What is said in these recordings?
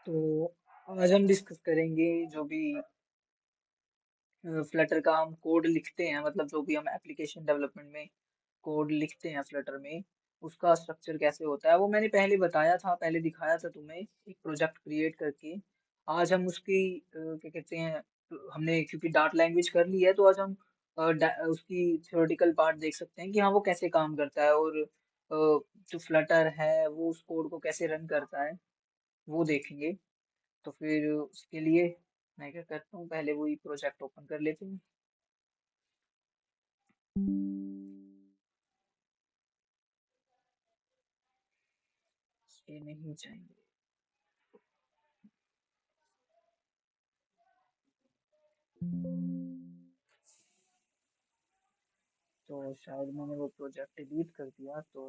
तो आज हम डिस्कस करेंगे जो भी फ्लटर का हम कोड लिखते हैं, मतलब जो भी हम एप्लीकेशन डेवलपमेंट में कोड लिखते हैं फ्लटर में, उसका स्ट्रक्चर कैसे होता है। वो मैंने पहले बताया था, पहले दिखाया था तुम्हें एक प्रोजेक्ट क्रिएट करके। आज हम उसकी क्या कहते हैं, हमने क्योंकि डार्ट लैंग्वेज कर ली है तो आज हम उसकी थ्योरेटिकल पार्ट देख सकते हैं कि हाँ वो कैसे काम करता है, और जो फ्लटर है वो उस कोड को कैसे रन करता है वो देखेंगे। तो फिर उसके लिए मैं क्या करता हूँ, पहले वही प्रोजेक्ट ओपन कर लेते हैं। ये नहीं चाहिए तो शायद मैंने वो प्रोजेक्ट डिलीट कर दिया। तो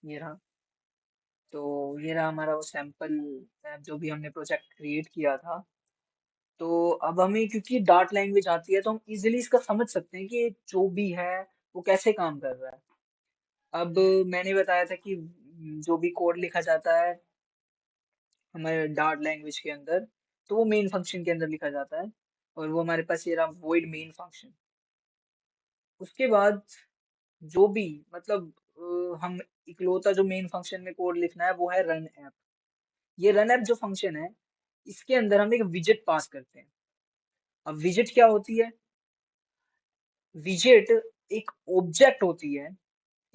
ये रहा। तो ये रहा हमारा वो सैंपल ऐप जो भी हमने प्रोजेक्ट क्रिएट किया था। तो अब हमें क्योंकि डार्ट लैंग्वेज आती है तो हम इजीली इसका समझ सकते हैं कि ये जो भी है वो कैसे काम कर रहा है। अब मैंने बताया था कि जो भी कोड लिखा जाता है हमारे डार्ट लैंग्वेज के अंदर, तो वो मेन फंक्शन के अंदर लिखा जाता है। और वो हमारे पास ये रहा वॉइड मेन फंक्शन। उसके बाद जो भी मतलब हम इकलौता जो मेन फंक्शन में कोड लिखना है वो है रन ऐप। ये रन ऐप जो फंक्शन है इसके अंदर हम एक विजेट पास करते हैं। अब विजेट क्या होती है? विजेट एक ऑब्जेक्ट होती है,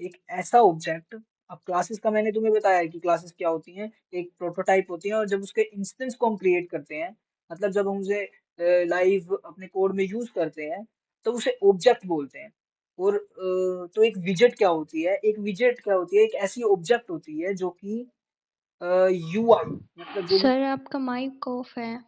एक ऐसा ऑब्जेक्ट। अब क्लासेस का मैंने तुम्हें बताया है कि क्लासेस क्या होती हैं, एक प्रोटोटाइप होती है, और जब उसके इंस्टेंस को हम क्रिएट करते हैं, मतलब जब हम उसे लाइव अपने कोड में यूज करते हैं तो उसे ऑब्जेक्ट बोलते हैं। और तो एक विजेट क्या होती है? एक विजेट क्या होती है? एक ऐसी ऑब्जेक्ट होती है जो कि यूआई, मतलब जो भी। सर आपका माइक ऑफ है।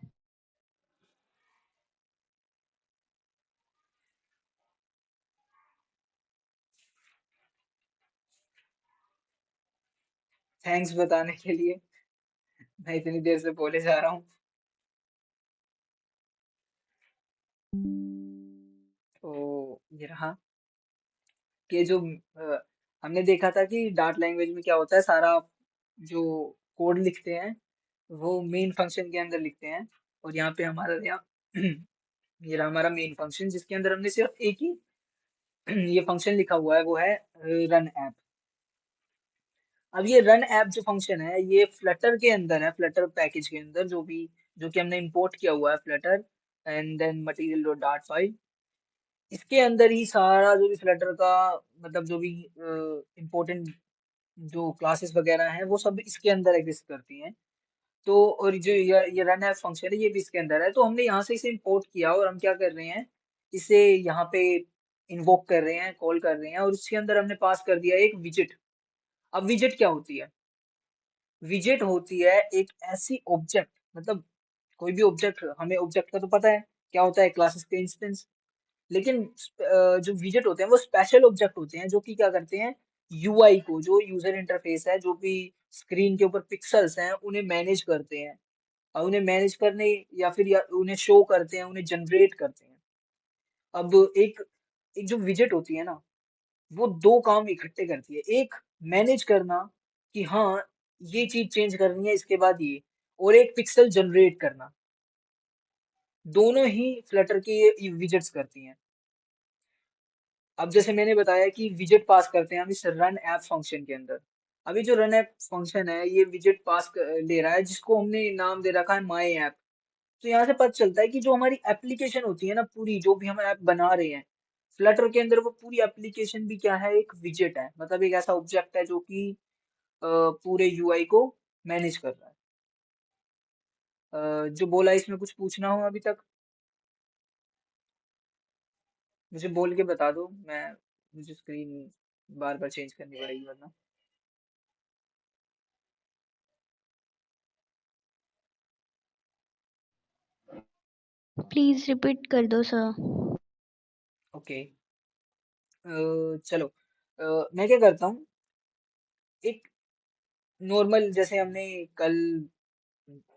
थैंक्स बताने के लिए, मैं इतनी देर से बोले जा रहा हूँ। तो ये रहा कि जो हमने देखा था कि डार्ट लैंग्वेज में क्या होता है, सारा जो कोड लिखते हैं वो मेन फंक्शन के अंदर लिखते हैं। और यहाँ पे हमारा ये रहा हमारा मेन फंक्शन जिसके अंदर हमने सिर्फ एक ही ये फंक्शन लिखा हुआ है, वो है रन ऐप। अब ये रन ऐप जो फंक्शन है ये फ्लटर के अंदर है, फ्लटर पैकेज के अंदर जो कि हमने इंपोर्ट किया हुआ है, Flutter and then material dot dart file. इसके अंदर ही सारा जो भी फ्लटर का मतलब जो भी इम्पोर्टेंट जो क्लासेस वगैरह हैं वो सब इसके अंदर एग्जिस्ट करती हैं। तो और जो ये रन एप फंक्शन है ये भी इसके अंदर है। तो हमने यहाँ से इसे इंपोर्ट किया और हम क्या कर रहे हैं, इसे यहाँ पे इन्वोक कर रहे हैं, कॉल कर रहे हैं, और इसके अंदर हमने पास कर दिया एक विजेट। अब विजेट क्या होती है? विजेट होती है एक ऐसी ऑब्जेक्ट, मतलब कोई भी ऑब्जेक्ट, हमें ऑब्जेक्ट का तो पता है क्या होता है, क्लासेस के इंस्टेंस। लेकिन जो विजेट होते हैं वो स्पेशल ऑब्जेक्ट होते हैं जो कि क्या करते हैं, यूआई को, जो यूजर इंटरफेस है, जो भी स्क्रीन के ऊपर पिक्सेल्स हैं उन्हें मैनेज करते हैं। और उन्हें मैनेज करने या उन्हें शो करते हैं, उन्हें जनरेट करते हैं। अब एक एक जो विजेट होती है ना, वो दो काम इकट्ठे करती है। एक, मैनेज करना कि हाँ ये चीज चेंज करनी है इसके बाद ये, और एक पिक्सल जनरेट करना। दोनों ही फ्लटर की ये विजेट्स करती हैं। अब जैसे मैंने बताया कि विजेट पास करते हैं हम इस रन ऐप फंक्शन के अंदर। अभी जो रन ऐप फंक्शन है ये विजेट ले रहा है जिसको हमने नाम दे रखा है माई ऐप। तो यहाँ से पता चलता है कि जो हमारी एप्लीकेशन होती है ना, पूरी जो भी हम ऐप बना रहे हैं फ्लटर के अंदर, वो पूरी एप्लीकेशन भी क्या है, एक विजेट है, मतलब एक ऐसा ऑब्जेक्ट है जो कि पूरे यूआई को मैनेज कर रहा है। जो बोला इसमें कुछ पूछना हो अभी तक मुझे बोल के बता दो, मुझे स्क्रीन बार बार चेंज करनी पड़ेगी वरना। प्लीज रिपीट कर दो सर। ओके। चलो, मैं क्या करता हूँ, एक नॉर्मल जैसे हमने कल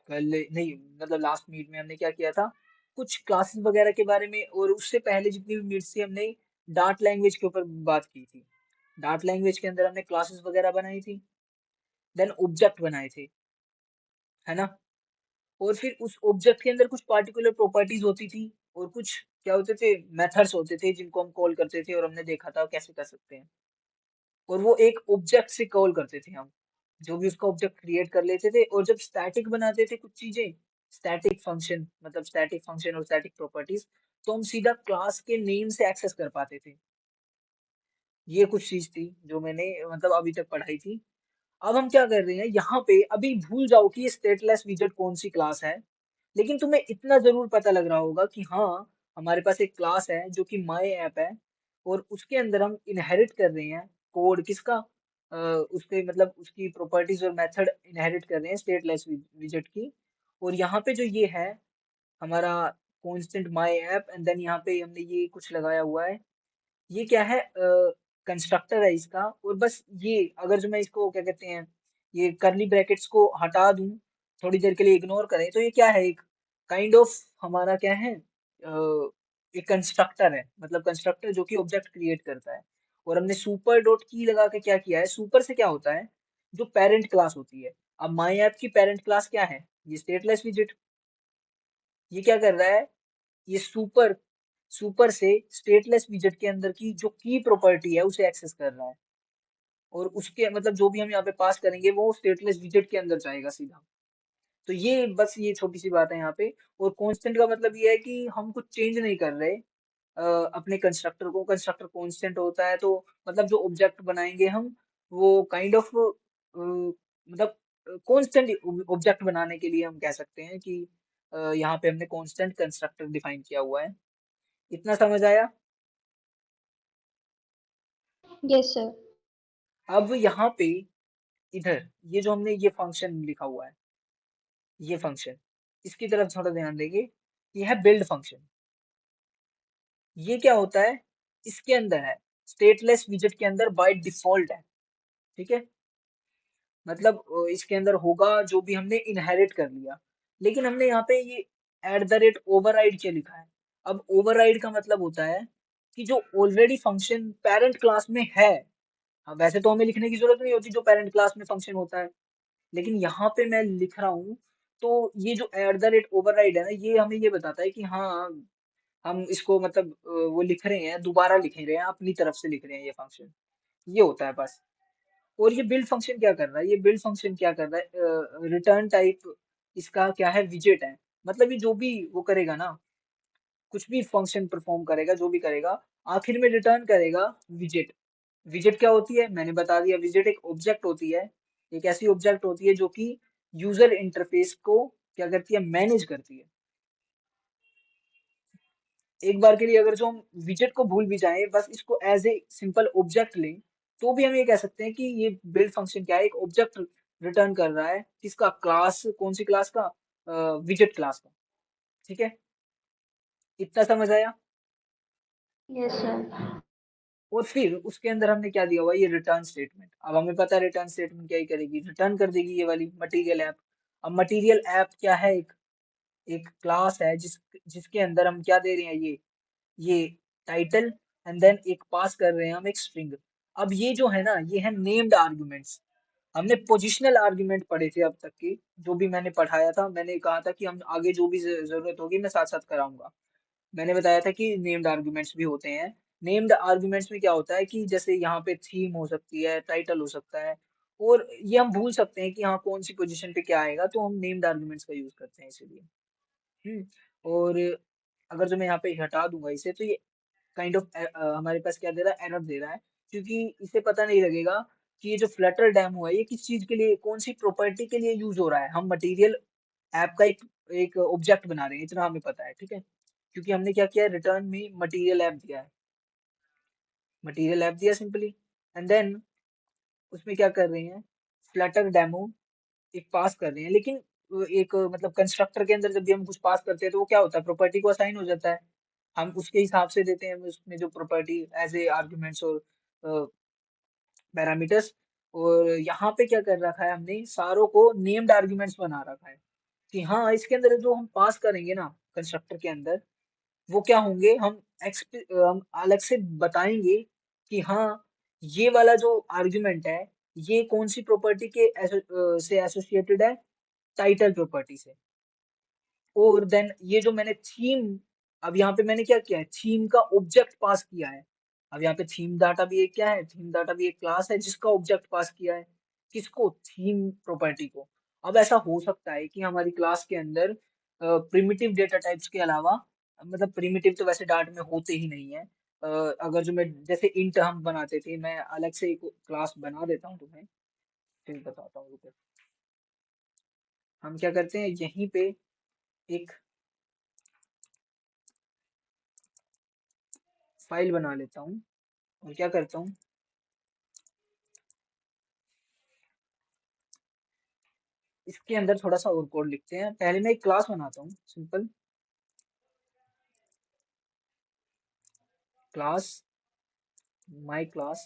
कल नहीं, मतलब लास्ट मीट में हमने क्या किया था, कुछ क्लासेस वगैरह के बारे में, और उससे पहले जितनी भी मीट्स थी हमने डार्ट लैंग्वेज के ऊपर बात की थी। डार्ट लैंग्वेज के अंदर हमने क्लासेस वगैरह बनाई थी, देन ऑब्जेक्ट बनाए थे, है ना। और फिर उस ऑब्जेक्ट के अंदर कुछ पार्टिकुलर प्रॉपर्टीज होती थी, और कुछ क्या होते थे, मेथड्स होते थे जिनको हम कॉल करते थे, और हमने देखा था कैसे कर सकते हैं। और वो एक ऑब्जेक्ट से कॉल करते थे हम, जो भी उसका ऑब्जेक्ट क्रिएट कर लेते थे। और जब स्टैटिक बनाते थे कुछ चीजें, स्टैटिक फंक्शन, मतलब स्टैटिक फंक्शन और स्टैटिक प्रॉपर्टीज, तो हम सीधा क्लास के नेम से एक्सेस कर पाते थे। ये कुछ चीज थी जो मैंने मतलब अभी तक पढ़ाई थी। अब हम क्या कर रहे हैं यहाँ पे, अभी भूल जाओ कि ये स्टेटलेस विजेट कौन सी क्लास है, लेकिन तुम्हें इतना जरूर पता लग रहा होगा कि हाँ, हमारे पास एक क्लास है जो कि माई ऐप है, और उसके अंदर हम इनहेरिट कर रहे हैं कोड किसका, उसके मतलब उसकी प्रॉपर्टीज और मेथड इनहेरिट कर रहे हैं स्टेटलेस विजेट की। और यहाँ पे जो ये है हमारा constant my app, and then यहाँ पे हमने ये कुछ लगाया हुआ है, ये क्या है, कंस्ट्रक्टर है इसका। और बस ये, अगर जो मैं इसको क्या कहते हैं, ये करली ब्रैकेट्स को हटा दूं, थोड़ी देर के लिए इग्नोर करें, तो ये क्या है, एक काइंड ऑफ हमारा क्या है, एक कंस्ट्रक्टर है, मतलब कंस्ट्रक्टर जो कि ऑब्जेक्ट क्रिएट करता है। और हमने सुपर डॉट की लगा के क्या किया है, सुपर से क्या होता है, जो पेरेंट क्लास होती है। अब माई ऐप की पेरेंट क्लास क्या है, ये स्टेटलेस विजेट। ये क्या कर रहा है, ये सुपर सुपर से स्टेटलेस विजेट के अंदर की जो की प्रॉपर्टी है उसे एक्सेस कर रहा है, और उसके मतलब जो भी हम यहाँ पे पास करेंगे वो स्टेटलेस विजेट के अंदर जाएगा सीधा। तो ये बस ये छोटी सी बात है यहाँ पे। और कांस्टेंट का मतलब ये है कि हम कुछ चेंज नहीं कर रहे अपने कंस्ट्रक्टर को। कंस्ट्रक्टर कांस्टेंट होता है, तो मतलब जो ऑब्जेक्ट बनाएंगे हम, वो काइंड ऑफ मतलब कांस्टेंट ऑब्जेक्ट बनाने के लिए हम कह सकते हैं कि यहाँ पे हमने कांस्टेंट कंस्ट्रक्टर डिफाइन किया हुआ है। इतना समझ आया। Yes sir. अब यहाँ पे इधर ये जो हमने ये फंक्शन लिखा हुआ है, ये फंक्शन, इसकी तरफ थोड़ा ध्यान देंगे। ये है बिल्ड फंक्शन। ये क्या होता है, इसके अंदर है, स्टेटलेस विजेट के अंदर बाय डिफॉल्ट है, ठीक है। मतलब इसके अंदर होगा जो भी हमने इनहेरिट कर लिया। लेकिन हमने यहाँ पे ये एट द रेट ओवरराइड क्या लिखा है। अब ओवरराइड का मतलब होता है कि जो ऑलरेडी फंक्शन पेरेंट क्लास में है, हाँ, वैसे तो हमें लिखने की जरूरत नहीं होती जो पेरेंट क्लास में फंक्शन होता है, लेकिन यहाँ पे मैं लिख रहा हूँ। तो ये जो एट द रेट ओवरराइड है ना, ये हमें ये बताता है कि हाँ, हम इसको मतलब वो लिख रहे हैं, दोबारा लिख रहे हैं, अपनी तरफ से लिख रहे हैं ये फंक्शन। ये होता है बस। और ये बिल्ड फंक्शन क्या कर रहा है, ये बिल्ड फंक्शन क्या कर रहा है, रिटर्न टाइप इसका क्या है, विजेट है। मतलब ये जो भी वो करेगा ना, कुछ भी फंक्शन परफॉर्म करेगा, जो भी करेगा, आखिर में रिटर्न करेगा विजेट। विजेट क्या होती है, मैंने बता दिया, विजेट एक ऑब्जेक्ट होती है, एक ऐसी ऑब्जेक्ट होती है जो कि यूजर इंटरफेस को क्या करती है, मैनेज करती है। एक बार के लिए अगर जो हम विजेट को भूल भी जाएं, बस इसको एज ए सिंपल ऑब्जेक्ट लें, तो भी हम ये कह सकते हैं कि ये बिल्ड फंक्शन क्या है, एक ऑब्जेक्ट रिटर्न कर रहा है, किसका, क्लास, कौन सी क्लास का, विजेट क्लास का। ठीक है, इतना समझ आया। Yes sir. और फिर उसके अंदर हमने क्या दिया हुआ है, ये रिटर्न स्टेटमेंट। अब हमें पता है रिटर्न स्टेटमेंट क्या ही करेगी, रिटर्न कर देगी ये वाली मटेरियल ऐप। अब मटेरियल ऐप क्या है, एक एक क्लास है जिसके अंदर हम क्या दे रहे हैं, ये टाइटल, एंड देन एक पास कर रहे हैं हम एक स्ट्रिंग। अब ये जो है ना, ये है नेम्ड आर्गुमेंट्स। हमने पोजिशनल आर्गुमेंट पढ़े थे अब तक के, जो भी मैंने पढ़ाया था, मैंने कहा था कि हम आगे जो भी जरूरत होगी मैं साथ साथ कराऊंगा। मैंने बताया था कि नेम्ड आर्गुमेंट्स भी होते हैं। नेम्ड आर्गुमेंट्स में क्या होता है कि जैसे यहाँ पे थीम हो सकती है, टाइटल हो सकता है, और ये हम भूल सकते हैं कि हाँ कौन सी पोजीशन पे क्या आएगा, तो हम नेम्ड आर्गुमेंट्स का यूज करते हैं इसीलिए। और अगर जो मैं यहाँ पे हटा दूंगा इसे, तो ये काइंड ऑफ हमारे पास क्या दे रहा है, एरर दे रहा है, क्योंकि इसे पता नहीं लगेगा कि ये जो फ्लटर डेमो है ये किस चीज के लिए, कौन सी प्रॉपर्टी के लिए यूज हो रहा है। हम मटेरियल ऐप का एक एक ऑब्जेक्ट बना रहे हैं, इतना हमें पता है, ठीक है। क्योंकि हमने क्या किया है, रिटर्न में मटेरियल ऐप दिया है, मटेरियल ऐप दिया सिंपली, एंड देन उसमें क्या कर रहे हैं, फ्लटर डेमो एक पास कर रहे हैं। लेकिन एक मतलब कंस्ट्रक्टर के अंदर जब भी हम कुछ पास करते हैं तो वो क्या होता है, प्रॉपर्टी को असाइन हो जाता है, हम उसके हिसाब से देते हैं उसमें जो प्रॉपर्टी एज ए आर्गुमेंट्स और पैरामीटर्स। और यहाँ पे क्या कर रखा है, हमने सारों को नेम्ड आर्गुमेंट्स बना रखा है कि हाँ इसके अंदर जो हम पास करेंगे ना, कंस्ट्रक्टर के अंदर, वो क्या होंगे, हम अलग से बताएंगे कि हाँ, ये वाला जो आर्गुमेंट है, ये कौन सी प्रॉपर्टी से एसोसिएटेड है, टाइटल प्रॉपर्टी से। और देन ये जो मैंने थीम, अब यहाँ पे मैंने क्या किया है, थीम का ऑब्जेक्ट पास किया है। अब यहाँ पे थीम डाटा भी एक क्या है, थीम डाटा भी एक क्लास है जिसका ऑब्जेक्ट पास किया है, किसको, थीम प्रॉपर्टी को। अब ऐसा हो सकता है कि हमारी क्लास के अंदर प्रिमिटिव डेटा टाइप्स के अलावा, मतलब प्रिमिटिव तो वैसे डाट में होते ही नहीं है, अगर जो मैं जैसे इंट हम बनाते थे, मैं अलग से एक क्लास बना देता हूँ तुम्हें, फिर बताता हूँ, रुको। हम क्या करते हैं, यहीं पे एक फाइल बना लेता हूँ, और क्या करता हूँ, इसके अंदर थोड़ा सा और कोड लिखते हैं। पहले मैं एक क्लास बनाता हूँ, सिंपल क्लास, माई क्लास,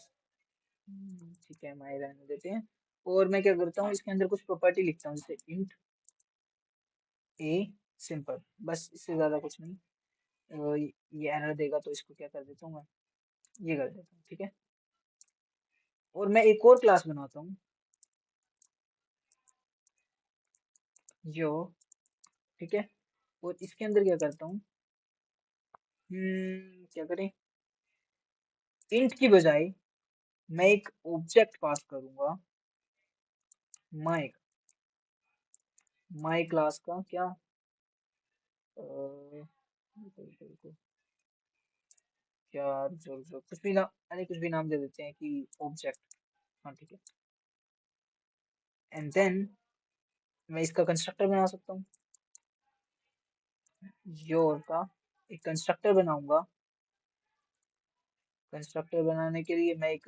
ठीक है, माई रहने देते हैं। और मैं क्या करता हूँ, इसके अंदर कुछ प्रॉपर्टी लिखता हूँ, जैसे इंट ए, सिंपल, बस, इससे ज्यादा कुछ नहीं। ये एरर देगा तो इसको क्या कर देता हूँ मैं, ये कर देता हूँ, ठीक है। और मैं एक और क्लास बनाता हूँ, जो, ठीक है। और इसके अंदर क्या करता हूँ, क्या करें, इंट की बजाय मैं एक ऑब्जेक्ट पास करूंगा, माई, माई क्लास का क्या, क्या, जो कुछ भी नाम, अरे कुछ भी नाम दे देते हैं कि ऑब्जेक्ट, हाँ ठीक है। एंड देन मैं इसका कंस्ट्रक्टर बना सकता हूँ, योर का एक कंस्ट्रक्टर बनाऊंगा। कंस्ट्रक्टर बनाने के लिए मैं एक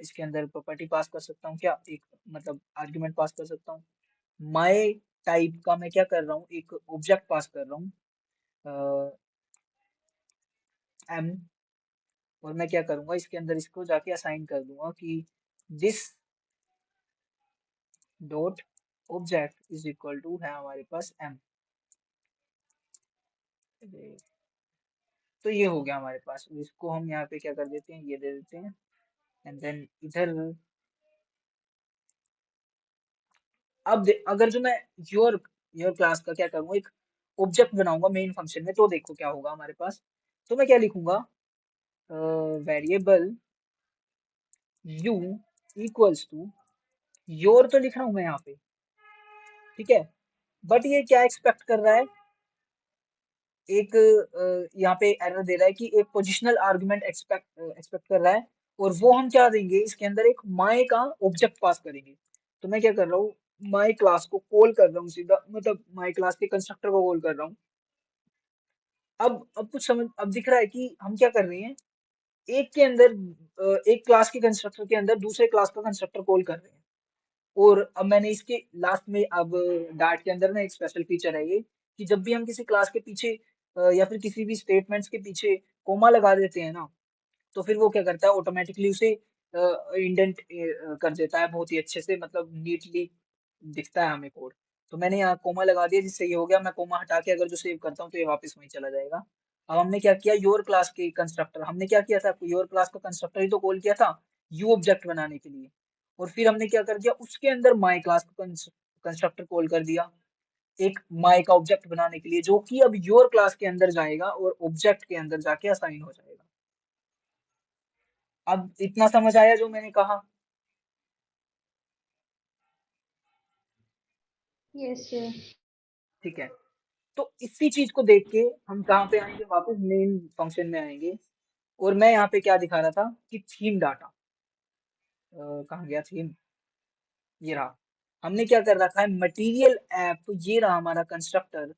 इसके अंदर प्रॉपर्टी पास कर सकता हूँ, क्या, एक मतलब आर्गुमेंट पास कर सकता हूँ। माई टाइप का मैं क्या कर रहा हूँ, एक ऑब्जेक्ट पास कर रहा हूँ, एम। और मैं क्या करूंगा, इसके अंदर इसको जाके असाइन कर दूंगा कि this dot object is equal to है हमारे पास एम। तो ये हो गया हमारे पास, इसको हम यहाँ पे क्या कर देते हैं, ये दे देते हैं। एंड देन इधर, अगर जो मैं योर योर क्लास का क्या करूंगा, एक ऑब्जेक्ट बनाऊंगा मेन फंक्शन में, तो देखो क्या होगा हमारे पास। तो मैं क्या लिखूंगा, variable u equals to, your तो लिख रहा हूं मैं यहाँ पे, ठीक है। बट ये क्या एक्सपेक्ट कर रहा है, एक यहाँ पे एरर दे रहा है कि एक पोजिशनल आर्गुमेंट एक्सपेक्ट एक्सपेक्ट कर रहा है। और वो हम क्या देंगे, इसके अंदर एक माई का ऑब्जेक्ट पास करेंगे। तो मैं क्या कर रहा हूँ, माई क्लास को कॉल कर रहा हूँ सीधा, मतलब माई क्लास के कंस्ट्रक्टर को कॉल कर रहा हूँ। अब कुछ समझ, अब दिख रहा है कि हम क्या कर रहे हैं, एक के अंदर एक क्लास के कंस्ट्रक्टर के अंदर दूसरे क्लास का कंस्ट्रक्टर कॉल कर रहे हैं। और अब मैंने इसके लास्ट में, अब डार्ट के अंदर ना एक स्पेशल फीचर है ये, कि जब भी हम किसी क्लास के पीछे या फिर किसी भी स्टेटमेंट्स के पीछे कोमा लगा देते हैं ना, तो फिर वो क्या करता है, ऑटोमेटिकली उसे इंडेंट कर देता है बहुत ही अच्छे से, मतलब नीटली दिखता है हमें कोड। तो मैंने यहाँ कोमा लगा दिया, जिससे ये हो गया, मैं कोमा हटा के अगर जो सेव करता हूँ तो ये वापस वहीं चला जाएगा। अब हमने क्या किया, योर क्लास के कंस्ट्रक्टर, हमने क्या किया था, योर क्लास का कंस्ट्रक्टर ही तो कॉल किया था यू ऑब्जेक्ट बनाने के लिए। और फिर हमने क्या कर दिया, उसके अंदर माई क्लास का कंस्ट्रक्टर कॉल कर दिया, एक माई का ऑब्जेक्ट बनाने के लिए, जो कि अब योर क्लास के अंदर जाएगा और ऑब्जेक्ट के अंदर जाके असाइन हो जाएगा। अब इतना समझ आया जो मैंने कहा, Yes, sir. ठीक है। तो इसी चीज को देख के हम कहाँ पे आएंगे, वापस मेन फंक्शन में आएंगे। और मैं यहाँ पे क्या दिखा रहा था कि थीम डाटा, कहाँ गया थीम, ये रहा। हमने क्या कर रखा है, मटेरियल ऐप, ये रहा हमारा कंस्ट्रक्टर।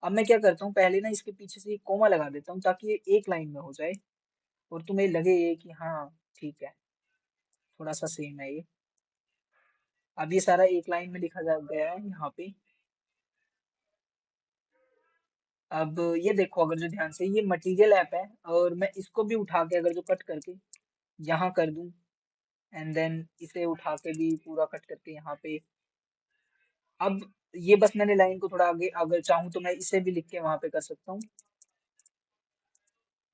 अब मैं क्या करता हूँ, पहले ना इसके पीछे से एक कोमा लगा देता हूँ, ताकि ये एक लाइन में हो जाए और तुम्हें लगे ये कि हाँ ठीक है, थोड़ा सा सेम है ये। अब ये सारा एक लाइन में लिखा जा गया है यहाँ पे। अब ये देखो, अगर जो ध्यान से, ये मटेरियल ऐप है, और मैं इसको भी उठा के अगर जो कट करके यहाँ कर दूं, एंड देन इसे उठा के भी पूरा कट करके यहाँ पे, अब ये बस मैंने लाइन को थोड़ा आगे, अगर चाहूँ तो मैं इसे भी लिख के वहां पे कर सकता हूँ।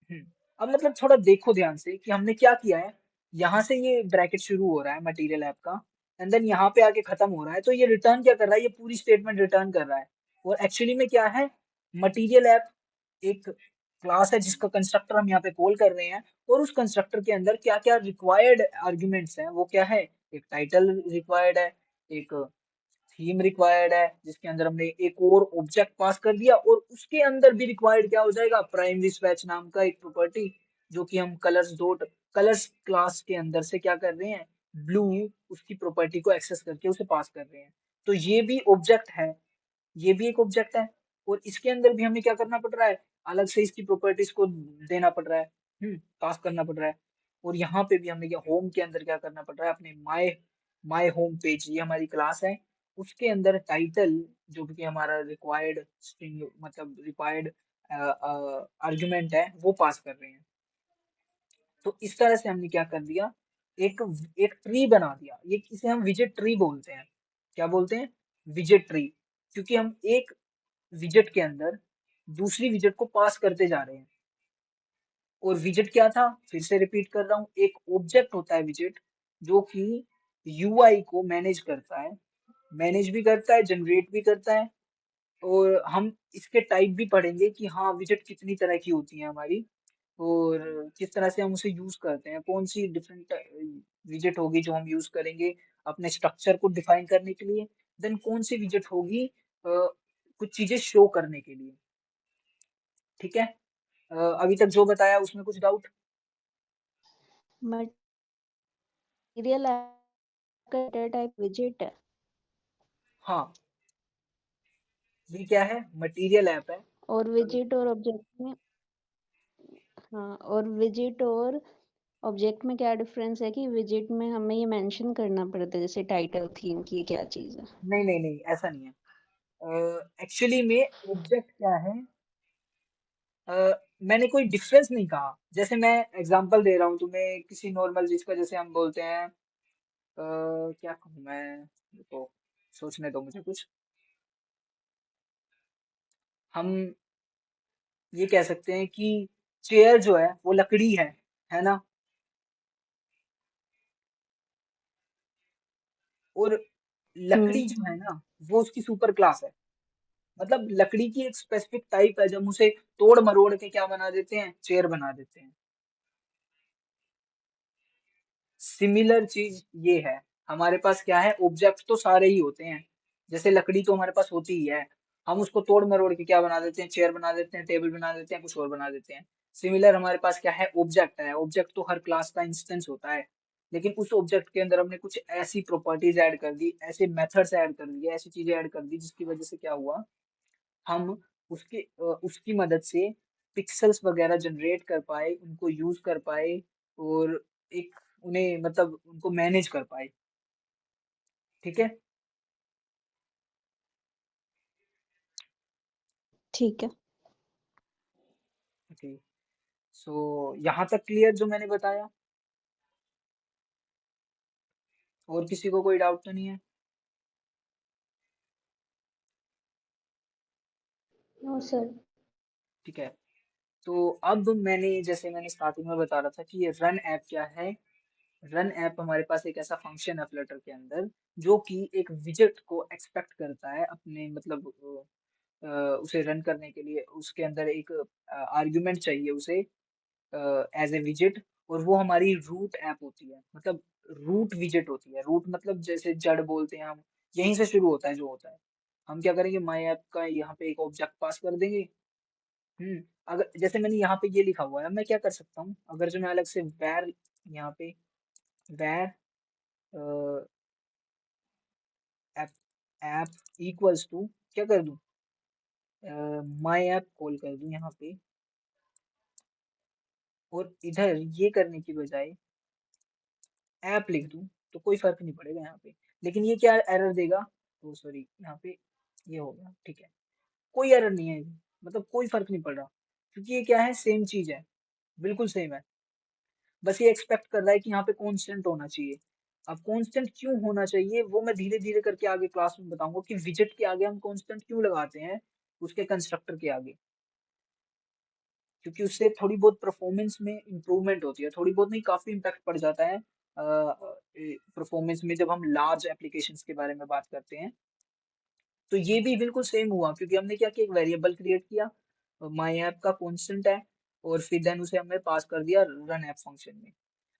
हम्म। अब मतलब थोड़ा देखो ध्यान से कि हमने क्या किया है। यहाँ से ये ब्रैकेट शुरू हो रहा है मटेरियल ऐप का, एंड देन यहाँ पे आके खत्म हो रहा है, तो ये रिटर्न क्या कर रहा है, ये पूरी स्टेटमेंट रिटर्न कर रहा है। और एक्चुअली में क्या है, मटेरियल ऐप एक क्लास है जिसका कंस्ट्रक्टर हम यहाँ पे कॉल कर रहे हैं, और उस कंस्ट्रक्टर के अंदर क्या क्या रिक्वायर्ड आर्ग्यूमेंट्स हैं, वो क्या है, एक टाइटल रिक्वायर्ड है, एक थीम रिक्वायर्ड है जिसके अंदर हमने एक और ऑब्जेक्ट पास कर दिया, और उसके अंदर भी रिक्वायर्ड क्या हो जाएगा, प्राइमरी स्वैच नाम का एक प्रॉपर्टी, जो कि हम कलर्स क्लास के अंदर से क्या कर रहे हैं, ब्लू, उसकी प्रॉपर्टी को एक्सेस करके उसे पास कर रहे हैं। तो ये भी ऑब्जेक्ट है, ये भी एक ऑब्जेक्ट है, और इसके अंदर भी हमें क्या करना पड़ रहा है, अलग से इसकी प्रॉपर्टीज को देना पड़ रहा है, पास करना पड़ रहा है। और यहाँ पे भी हमें क्या, होम के अंदर क्या करना पड़ रहा है, अपने माय माय होम पेज, ये हमारी क्लास है, उसके अंदर टाइटल, जो कि हमारा रिक्वायर्ड स्ट्रिंग, मतलब रिक्वायर्ड आर्गुमेंट है, वो पास कर रहे हैं। तो इस तरह से हमने क्या कर दिया, एक एक ट्री बना दिया, ये इसे हम विजेट ट्री बोलते हैं। क्या बोलते हैं, विजेट ट्री, क्योंकि हम एक विजेट के अंदर दूसरी विजेट को पास करते जा रहे हैं। और विजेट क्या था, फिर से रिपीट कर रहा हूँ, एक ऑब्जेक्ट होता है विजेट, जो कि यूआई को मैनेज करता है, मैनेज भी करता है, जनरेट भी करता है। और हम इसके टाइप भी पढ़ेंगे कि हाँ विजेट कितनी तरह की होती है हमारी, और किस तरह से हम उसे यूज करते हैं, कौन सी डिफरेंट विजेट होगी जो हम यूज करेंगे अपने स्ट्रक्चर को डिफाइन करने के लिए, देन कौन सी विजेट होगी कुछ चीजें शो करने के लिए। ठीक है। अभी तक जो बताया उसमें कुछ डाउट? मटेरियल का डेटा टाइप विजिट है, हाँ, ये क्या है, मटेरियल ऐप है। और विजिट और ऑब्जेक्ट में, हाँ, और विजिट और ऑब्जेक्ट में क्या डिफरेंस है कि विजिट में हमें ये मेंशन करना पड़ता है जैसे टाइटल थीम की क्या चीज़ है। नहीं नहीं नहीं, ऐसा नहीं है। एक्चुअली में ऑब्जेक्ट क्या है, मैंने कोई डिफरेंस नहीं कहा। जैसे मैं एग्जांपल दे रहा हूँ तुम्हें किसी नॉर्मल चीज का, जैसे हम बोलते हैं क्या कहूँ मैं, तो सोचने दो मुझे कुछ। हम ये कह सकते हैं कि चेयर जो है वो लकड़ी है ना, और हम्म। लकड़ी जो है ना, वो उसकी सुपर क्लास है। मतलब लकड़ी की एक स्पेसिफिक टाइप है, जब हम उसे तोड़ मरोड़ के क्या बना देते हैं, चेयर बना देते हैं। सिमिलर चीज ये है, हमारे पास क्या है, ऑब्जेक्ट तो सारे ही होते हैं, जैसे लकड़ी तो हमारे पास होती ही है, हम उसको तोड़ मरोड़ के क्या बना देते हैं, चेयर बना देते हैं, टेबल बना देते हैं, कुछ और बना देते हैं। सिमिलर हमारे पास क्या है, ऑब्जेक्ट है। ऑब्जेक्ट तो हर क्लास का इंस्टेंस होता है, लेकिन उस ऑब्जेक्ट के अंदर हमने कुछ ऐसी प्रॉपर्टीज ऐड कर दी, ऐसे मेथड्स ऐड कर दिए, ऐसी चीजें ऐड कर दी, जिसकी वजह से क्या हुआ, हम उसकी मदद से पिक्सेल्स वगैरह जनरेट कर पाए, उनको यूज कर पाए, और एक उन्हें मतलब उनको मैनेज कर पाए। ठीक है। ठीक है। ओके, सो यहाँ तक क्लियर जो मैंने बताया, और किसी को कोई डाउट तो नहीं है? No sir. ठीक है। तो अब मैंने, जैसे मैंने स्टार्टिंग में बता रहा था कि ये रन ऐप क्या है। रन ऐप हमारे पास एक ऐसा फंक्शन है फ्लटर के अंदर, जो कि एक विजेट को एक्सपेक्ट करता है अपने, मतलब उसे रन करने के लिए उसके अंदर एक आर्ग्यूमेंट चाहिए उसे एज ए विजेट, और वो हमारी रूट ऐप होती है, मतलब रूट विजेट होती है। रूट मतलब जैसे जड़ बोलते हैं हम, यहीं से शुरू होता है जो होता है। हम क्या करेंगे, माई ऐप का यहाँ पे एक ऑब्जेक्ट पास कर देंगे। अगर जैसे मैंने यहाँ पे ये लिखा हुआ है, मैं क्या कर सकता हूँ, अगर जो मैं अलग से वैर, यहाँ पे वैर ऐप ऐप इक्वल्स टू क्या कर दूं, माई ऐप कॉल कर दूं यहाँ पे, और इधर ये करने की बजाय ऐप लिख दूं, तो कोई फर्क नहीं पड़ेगा यहाँ पे। लेकिन ये क्या एरर देगा, तो सॉरी यहाँ पे ये हो गया, ठीक है, कोई एरर नहीं है, मतलब कोई फर्क नहीं पड़ रहा, क्योंकि ये क्या है, सेम चीज है, बिल्कुल सेम है। बस ये एक्सपेक्ट कर रहा है कि यहाँ पे कॉन्स्टेंट होना चाहिए। अब कांस्टेंट क्यों होना चाहिए वो मैं धीरे धीरे करके आगे क्लास में बताऊंगा कि विजेट के आगे हम कांस्टेंट क्यों लगाते हैं उसके कंस्ट्रक्टर के आगे, क्योंकि उससे थोड़ी बहुत परफॉर्मेंस में इंप्रूवमेंट होती है, थोड़ी बहुत नहीं काफी इम्पैक्ट पड़ जाता है परफॉर्मेंस में जब हम लार्ज एप्लीकेशंस के बारे में बात करते हैं। तो ये भी बिल्कुल सेम हुआ, क्योंकि हमने क्या किया, एक वेरिएबल क्रिएट किया, माई ऐप का कांस्टेंट है, और फिर देन उसे हमने पास कर दिया रन ऐप फंक्शन में।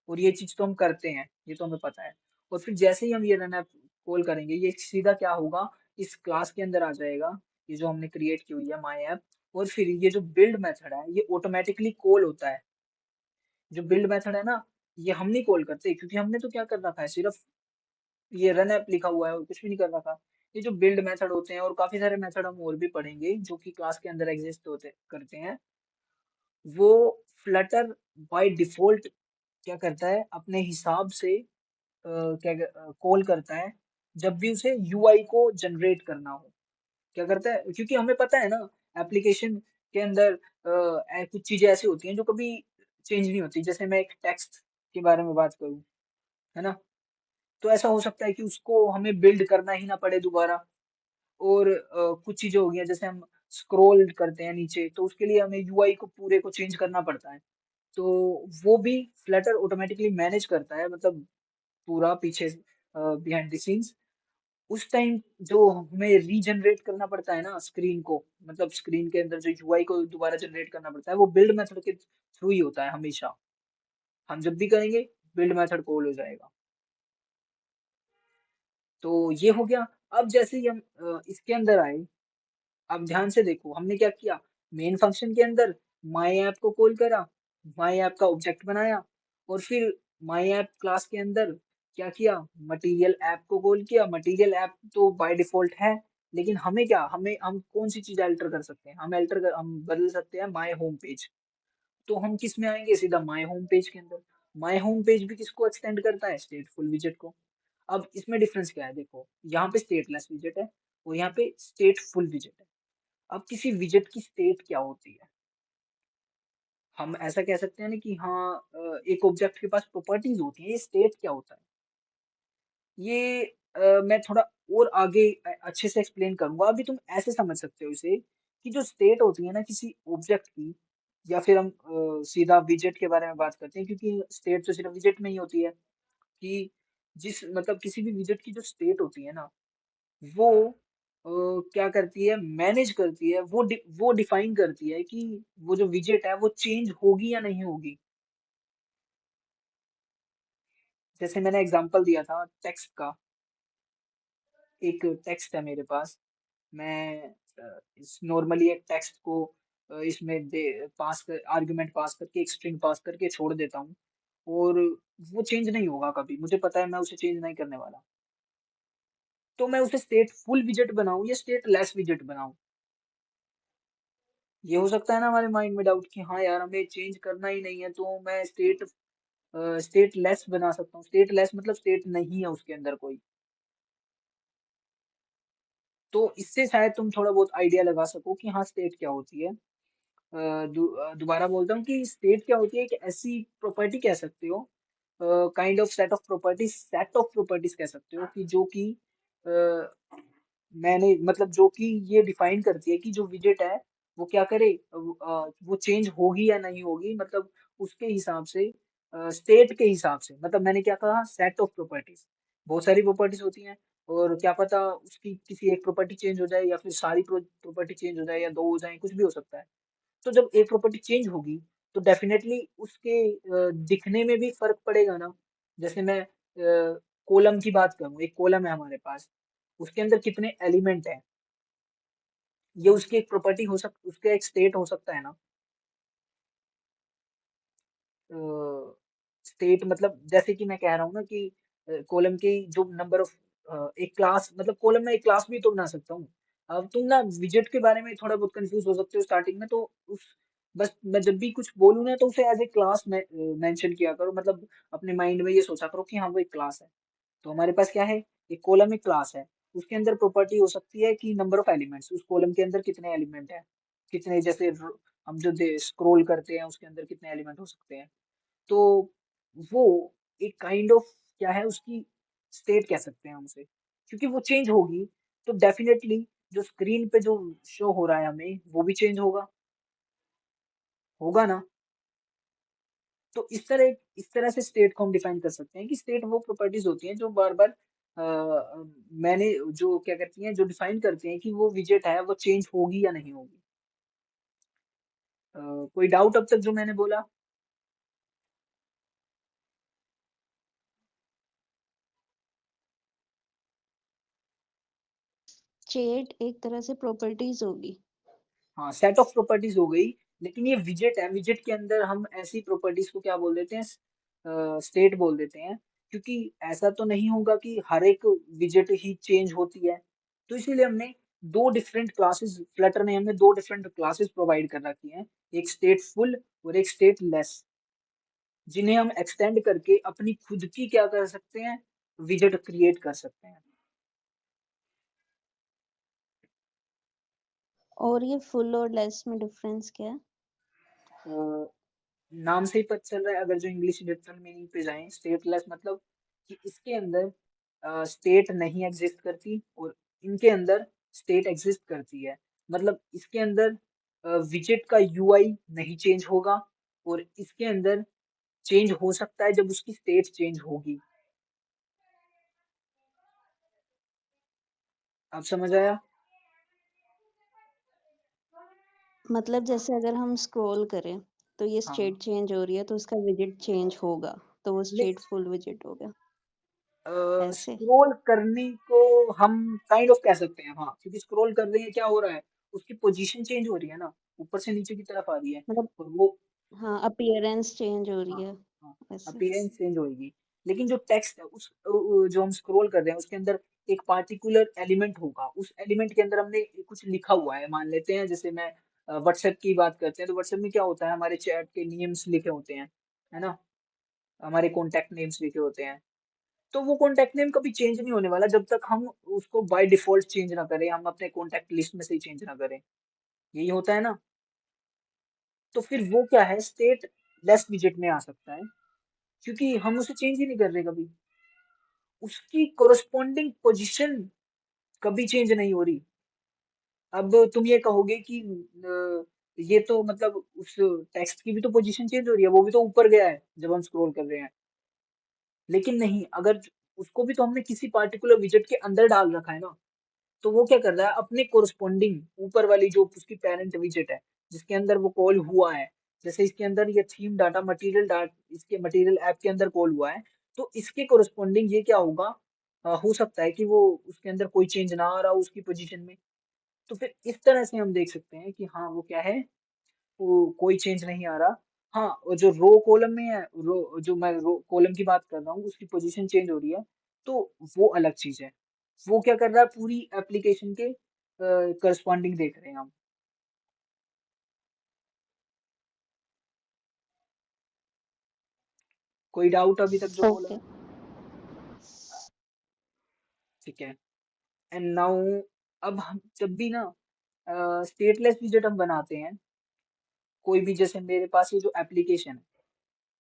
और ये चीज तो हम करते हैं, ये तो हमें पता है। और फिर जैसे ही हम ये रन ऐप कॉल करेंगे, ये सीधा क्या होगा, इस क्लास के अंदर आ जाएगा, ये जो हमने क्रिएट की हुई है माई ऐप। और फिर ये जो बिल्ड मेथड है ये ऑटोमेटिकली कॉल होता है। जो बिल्ड मेथड है ना, ये हम नहीं कॉल करते, क्योंकि हमने तो क्या कर रखा है, सिर्फ ये रन ऐप लिखा हुआ है और कुछ भी नहीं कर रखा। ये जो बिल्ड मेथड होते हैं और काफी सारे मेथड हम और भी पढ़ेंगे जो कि क्लास के अंदर एग्जिस्ट होते करते हैं, वो फ्लटर बाय डिफॉल्ट क्या करता है, अपने हिसाब से क्या कॉल करता है जब भी उसे यूआई को जनरेट करना हो। क्या करता है, क्योंकि हमें पता है ना, एप्लीकेशन के अंदर कुछ चीजें ऐसी होती हैं जो कभी चेंज नहीं होती। जैसे मैं एक टेक्स्ट के बारे में बात करूं, है ना, तो ऐसा हो सकता है कि उसको हमें बिल्ड करना ही ना पड़े दोबारा। और कुछ चीजें हो गई हैं, जैसे हम स्क्रॉल करते हैं नीचे, तो उसके लिए हमें यूआई को पूरे को चेंज करना पड़ता है। तो वो भी फ्लटर ऑटोमेटिकली मैनेज करता है, मतलब पूरा पीछे बिहाइंड द सीन्स। उस टाइम जो हमें रीजनरेट करना पड़ता है ना स्क्रीन को, मतलब स्क्रीन के अंदर जो यूआई को दोबारा जनरेट करना पड़ता है, वो बिल्ड मेथड के थ्रू ही होता है हमेशा। हम जब भी करेंगे बिल्ड मेथड कॉल हो जाएगा। तो ये हो गया। अब जैसे ही हम इसके अंदर आए, अब ध्यान से देखो हमने क्या किया, मेन फंक्शन के अंदर माई ऐप को कॉल करा, माई ऐप का ऑब्जेक्ट बनाया, और फिर माई ऐप क्लास के अंदर क्या किया, मटेरियल ऐप को कॉल किया। मटेरियल ऐप तो बाय डिफॉल्ट है, लेकिन हमें क्या, हमें हम कौन सी चीज अल्टर कर सकते हैं, हम बदल सकते हैं माई होम पेज। तो हम किस में आएंगे, सीधा माई होम पेज के अंदर। माई होम पेज भी किसको एक्सटेंड करता है, स्टेटफुल विजेट को। अब इसमें डिफरेंस क्या है, देखो यहाँ पे स्टेटलेस विजेट है और यहाँ पे स्टेटफुल विजेट है। अब किसी विजेट की स्टेट क्या होती है, हम ऐसा कह सकते हैं ना कि हाँ, एक ऑब्जेक्ट के पास प्रॉपर्टीज होती है, ये स्टेट क्या होता है। ये मैं थोड़ा और आगे अच्छे से एक्सप्लेन करूंगा। अभी तुम ऐसे समझ सकते हो इसे, कि जो स्टेट होती है ना किसी ऑब्जेक्ट की, या फिर हम सीधा विजेट के बारे में बात करते हैं, क्योंकि स्टेट तो सिर्फ विजेट में ही होती है। कि जिस मतलब किसी भी विजेट की जो स्टेट होती है ना, वो क्या करती है, मैनेज करती है, वो डिफाइन करती है कि वो जो विजेट है वो चेंज होगी या नहीं होगी। जैसे मैंने एग्जांपल दिया था टेक्स्ट का, एक टेक्स्ट है मेरे पास, मैं नॉर्मली एक टेक्स्ट को इसमें दे पास कर आर्गुमेंट पास करके, एक स्ट्रिंग पास करके छोड़ देता हूँ, और वो चेंज नहीं होगा कभी, मुझे पता है मैं उसे चेंज नहीं करने वाला। तो मैं उसे स्टेट फुल विजेट बनाऊं या स्टेट लेस विजेट बनाऊं, ये हो सकता है ना हमारे माइंड में डाउट कि हाँ यार हमें चेंज करना ही नहीं है, तो मैं स्टेट लेस बना सकता हूँ। स्टेट लेस मतलब स्टेट नहीं है उसके अंदर कोई। तो इससे शायद तुम थोड़ा बहुत आइडिया लगा सको कि हाँ स्टेट क्या होती है। दोबारा बोलता हूँ कि स्टेट क्या होती है, एक ऐसी प्रॉपर्टी कह सकते हो, kind of set of properties कह सकते हो, कि जो कि मैंने मतलब जो कि ये डिफाइन करती है कि जो विजेट है वो क्या करे, वो चेंज होगी या नहीं होगी, मतलब उसके हिसाब से, स्टेट के हिसाब से। मतलब मैंने क्या कहा, सेट ऑफ प्रॉपर्टीज, बहुत सारी प्रॉपर्टीज होती हैं, और क्या पता उसकी किसी एक प्रॉपर्टी चेंज हो जाए, या फिर सारी प्रॉपर्टी चेंज हो जाए, या दो हो जाए, कुछ भी हो सकता है। तो जब एक प्रॉपर्टी चेंज होगी तो डेफिनेटली उसके दिखने में भी फर्क पड़ेगा ना। जैसे मैं कॉलम की बात करूं, एक कॉलम है हमारे पास, उसके अंदर कितने एलिमेंट हैं, ये उसकी एक प्रॉपर्टी हो उसका एक स्टेट हो सकता है ना। स्टेट मतलब जैसे कि मैं कह रहा हूँ ना कि कॉलम के जो नंबर ऑफ, एक क्लास, मतलब कॉलम में एक क्लास भी तो बना सकता हूँ। अब तुम ना विजेट के बारे में थोड़ा बहुत कंफ्यूज हो सकते हो स्टार्टिंग में, तो उस बस मैं जब भी कुछ बोलूँ ना तो उसे एज ए क्लास में मेंशन किया करो, मतलब अपने माइंड में ये सोचा करो कि हाँ वो एक क्लास है। तो हमारे पास क्या है, एक कॉलम एक क्लास है, उसके अंदर प्रॉपर्टी हो सकती है कि नंबर ऑफ एलिमेंट्स, उस कॉलम के अंदर कितने एलिमेंट हैं, कितने, जैसे हम जो स्क्रॉल करते हैं उसके अंदर कितने एलिमेंट हो सकते हैं। तो वो एक काइंड ऑफ क्या है उसकी स्टेट कह सकते हैं हम उसे, क्योंकि वो चेंज होगी तो डेफिनेटली जो स्क्रीन पे जो शो हो रहा है हमें वो भी चेंज होगा, होगा ना। तो इस तरह से स्टेट को हम डिफाइन कर सकते हैं कि स्टेट वो प्रॉपर्टीज होती हैं जो बार बार मैंने जो क्या करती हैं, जो डिफाइन करते हैं कि वो विजेट है वो चेंज होगी या नहीं होगी। कोई डाउट अब तक जो मैंने बोला? स्टेट एक तरह से प्रॉपर्टीज होगी। हाँ, सेट ऑफ प्रॉपर्टीज हो गई। लेकिन ये विजेट है, विजेट के अंदर हम ऐसी प्रॉपर्टीज को क्या बोल देते हैं, स्टेट बोल देते हैं। क्योंकि ऐसा तो नहीं होगा कि हर एक विजेट ही चेंज होती है। तो इसीलिए हमने दो डिफरेंट क्लासेस, फ्लटर ने हमें दो डिफरेंट क्लासेस प्रोवाइड कर रखी हैं, एक स्टेटफुल और एक स्टेटलेस, जिन्हें हम एक्सटेंड करके अपनी खुद की क्या कर सकते हैं, विजेट क्रिएट कर सकते हैं। और ये फुल और लेस में डिफरेंस क्या है? अ, नाम से ही पता चल रहा है, अगर जो इंग्लिश लिटरल मीनिंग पे जाएं, स्टेटलेस मतलब कि इसके अंदर स्टेट नहीं एग्जिस्ट करती और इनके अंदर स्टेट एग्जिस्ट करती है। मतलब इसके अंदर विजेट का यूआई नहीं चेंज होगा और इसके अंदर चेंज हो सकता है जब उसकी स्टेट चेंज होगी। आप समझ आया? मतलब जैसे अगर हम स्क्रॉल करें तो ये हाँ, स्टेट चेंज हो रही है तो उसका विजेट चेंज होगा, तो वो स्टेट फुल विजेट हो गया। ऐसे। स्क्रॉल करने को हम काइंड ऑफ कह सकते हैं, हाँ, क्योंकि स्क्रॉल कर रहे हैं क्या हो रहा है, उसकी पोजीशन चेंज हो रही है ना, ऊपर से नीचे की तरफ आ रही है। मतलब और वो, हाँ, अपीयरेंस चेंज हो रही हाँ, है। हाँ, ऐसे। अपीयरेंस चेंज होगी। लेकिन जो टेक्स्ट है उस जो हम स्क्रॉल कर रहे हैं उसके अंदर एक पार्टिकुलर एलिमेंट होगा, उस एलिमेंट के अंदर हमने कुछ लिखा हुआ है, मान लेते हैं जैसे मैं व्हाट्सएप की बात करते हैं तो व्हाट्सएप में क्या होता है, हमारे चैट के नेम्स लिखे होते हैं, है ना, हमारे कॉन्टेक्ट नेम्स लिखे होते हैं। तो वो कॉन्टेक्ट नेम कभी चेंज नहीं होने वाला जब तक हम उसको बाय डिफॉल्ट चेंज ना करें, हम अपने कॉन्टेक्ट लिस्ट में से ही चेंज ना करें। यही होता है ना। तो फिर वो क्या है, स्टेट लेस विजेट में आ सकता है, क्योंकि हम उसे चेंज ही नहीं कर रहे कभी, उसकी कोरस्पॉन्डिंग पोजीशन कभी चेंज नहीं हो रही। अब तुम ये कहोगे कि ये तो मतलब उस टेक्स्ट की भी तो पोजीशन चेंज हो रही है, वो भी तो ऊपर गया है जब हम स्क्रॉल कर रहे हैं। लेकिन नहीं, अगर उसको भी तो हमने किसी पार्टिकुलर विजेट के अंदर डाल रखा है ना, तो वो क्या कर रहा है, अपने कोरस्पॉन्डिंग ऊपर वाली जो उसकी पेरेंट विजेट है जिसके अंदर वो कॉल हुआ है, जैसे इसके अंदर ये थीम डाटा मटेरियल डाट इसके मटेरियल ऐप के अंदर कॉल हुआ है, तो इसके कोरस्पॉन्डिंग ये क्या होगा, हो सकता है कि वो उसके अंदर कोई चेंज ना आ रहा हो उसकी पोजीशन में। तो फिर इस तरह से हम देख सकते हैं कि हाँ वो क्या है, वो कोई चेंज नहीं आ रहा। हाँ, और जो रो कॉलम में है, रो जो मैं रो कॉलम की बात कर रहा हूँ उसकी पोजीशन चेंज हो रही है, तो वो अलग चीज है। वो क्या कर रहा है, पूरी एप्लीकेशन के करस्पॉन्डिंग देख रहे हैं हम। कोई डाउट अभी तक जो बोला ओके। है? ठीक है। एंड नाउ, अब हम जब भी ना स्टेटलेस विजेट हम बनाते हैं, कोई भी, जैसे मेरे पास ये जो एप्लीकेशन है,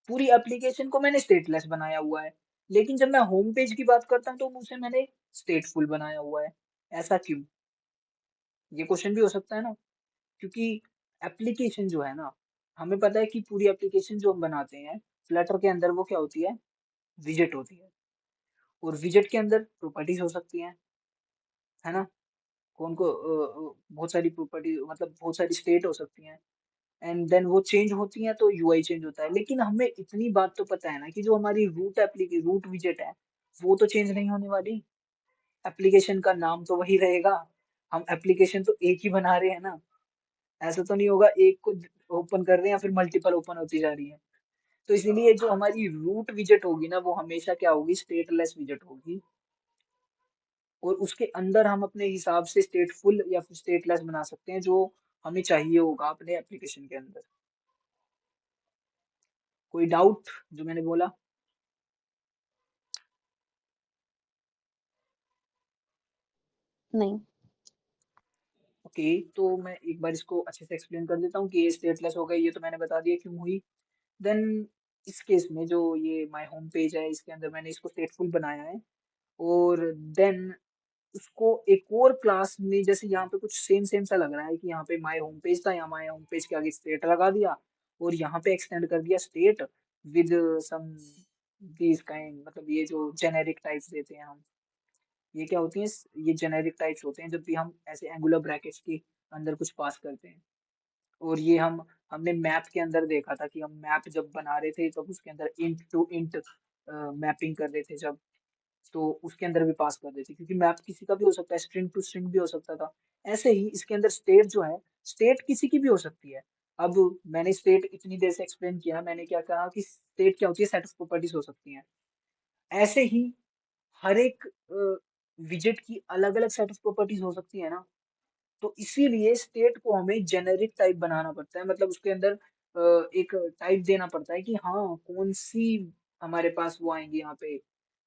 पूरी एप्लीकेशन को मैंने स्टेटलेस बनाया हुआ है, लेकिन जब मैं होम पेज की बात करता हूँ तो उसे मैंने स्टेटफुल बनाया हुआ है। ऐसा क्यों? ये क्वेश्चन भी हो सकता है ना। क्योंकि एप्लीकेशन जो है ना, हमें पता है कि पूरी एप्लीकेशन जो हम बनाते हैं फ्लटर के अंदर वो क्या होती है, विजेट होती है। और विजेट के अंदर प्रॉपर्टीज हो सकती हैं, है ना, कौन को बहुत सारी प्रॉपर्टी, मतलब बहुत सारी स्टेट हो सकती हैं। एंड देन वो चेंज होती हैं तो यूआई चेंज होता है। लेकिन हमें इतनी बात तो पता है ना कि जो हमारी रूट एप्लीकेशन रूट विजेट है वो तो चेंज नहीं होने वाली, एप्लीकेशन का नाम तो वही रहेगा। हम एप्लीकेशन तो एक ही बना रहे हैं ना, ऐसा तो नहीं होगा एक को ओपन कर रहे हैं फिर मल्टीपल ओपन होती जा रही है। तो इसीलिए जो हमारी रूट विजेट होगी ना वो हमेशा क्या होगी, स्टेटलेस विजेट होगी। और उसके अंदर हम अपने हिसाब से स्टेटफुल या फिर स्टेटलेस बना सकते हैं जो हमें चाहिए होगा अपने एप्लीकेशन के अंदर। कोई डाउट जो मैंने बोला? नहीं। ओके, तो मैं एक बार इसको अच्छे से एक्सप्लेन कर देता हूँ कि ये स्टेटलेस हो गई, ये तो मैंने बता दिया क्यों हुई। देन इस केस में जो ये माय होम पेज है इसके अंदर मैंने इसको स्टेटफुल बनाया है। और देन उसको एक और क्लास में, जैसे यहाँ पे कुछ सेम सेम सा लग रहा है कि यहाँ पे माय होम पेज था, यहाँ माय होम पेज के आगे स्टेट लगा दिया और यहाँ पे एक्सटेंड कर दिया state with some these kind, मतलब ये जो जेनेरिक टाइप्स देते हैं हम, ये क्या होती है, ये जेनेरिक टाइप्स होते हैं जब भी हम ऐसे एंगुलर ब्रैकेट्स के अंदर कुछ पास करते हैं। और ये हमने मैप के अंदर देखा था कि हम मैप जब बना रहे थे तब उसके अंदर इंट टू इंट मैपिंग कर रहे थे जब, तो उसके अंदर भी पास कर देते, क्योंकि मैप किसी का भी हो सकता है, स्ट्रिंग टू स्ट्रिंग भी हो सकता था। ऐसे ही इसके अंदर स्टेट जो है, स्टेट किसी की भी हो सकती है। अब मैंने स्टेट इतनी देर से एक्सप्लेन किया, मैंने क्या कहा कि स्टेट क्या होती है, सेट ऑफ प्रॉपर्टीज हो सकती हैं। ऐसे ही हर एक विजेट की अलग अलग सेट ऑफ प्रॉपर्टीज हो सकती है ना, तो इसीलिए स्टेट को हमें जेनेरिक टाइप बनाना पड़ता है, मतलब उसके अंदर एक टाइप देना पड़ता है कि हाँ कौन सी हमारे पास वो आएंगी यहाँ पे,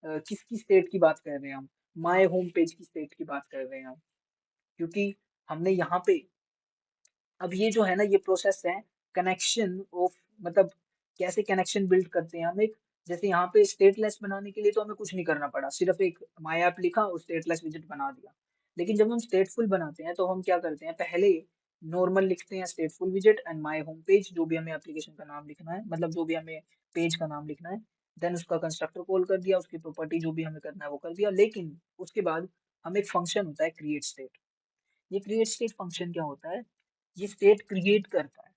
किसकी स्टेट की बात कर रहे हैं हम, माय होम पेज की स्टेट की बात कर रहे हैं हम, क्योंकि हमने यहाँ पे, अब ये जो है ना, ये प्रोसेस है कनेक्शन ऑफ, मतलब कैसे कनेक्शन बिल्ड करते हैं हम एक, जैसे यहाँ पे स्टेटलेस बनाने के लिए तो हमें कुछ नहीं करना पड़ा, सिर्फ एक माई ऐप लिखा और स्टेटलेस विजेट बना दिया। लेकिन जब हम स्टेटफुल बनाते हैं तो हम क्या करते हैं, पहले नॉर्मल लिखते हैं स्टेटफुल विजेट एंड माई होम पेज, जो भी हमें एप्लीकेशन का नाम लिखना है, मतलब जो भी हमें पेज का नाम लिखना है। देन उसका कंस्ट्रक्टर कॉल कर दिया, उसकी प्रॉपर्टी जो भी हमें करना है वो कर दिया। लेकिन उसके बाद हम एक फंक्शन होता है क्रिएट स्टेट, ये क्रिएट स्टेट फंक्शन क्या होता है, ये स्टेट क्रिएट करता है,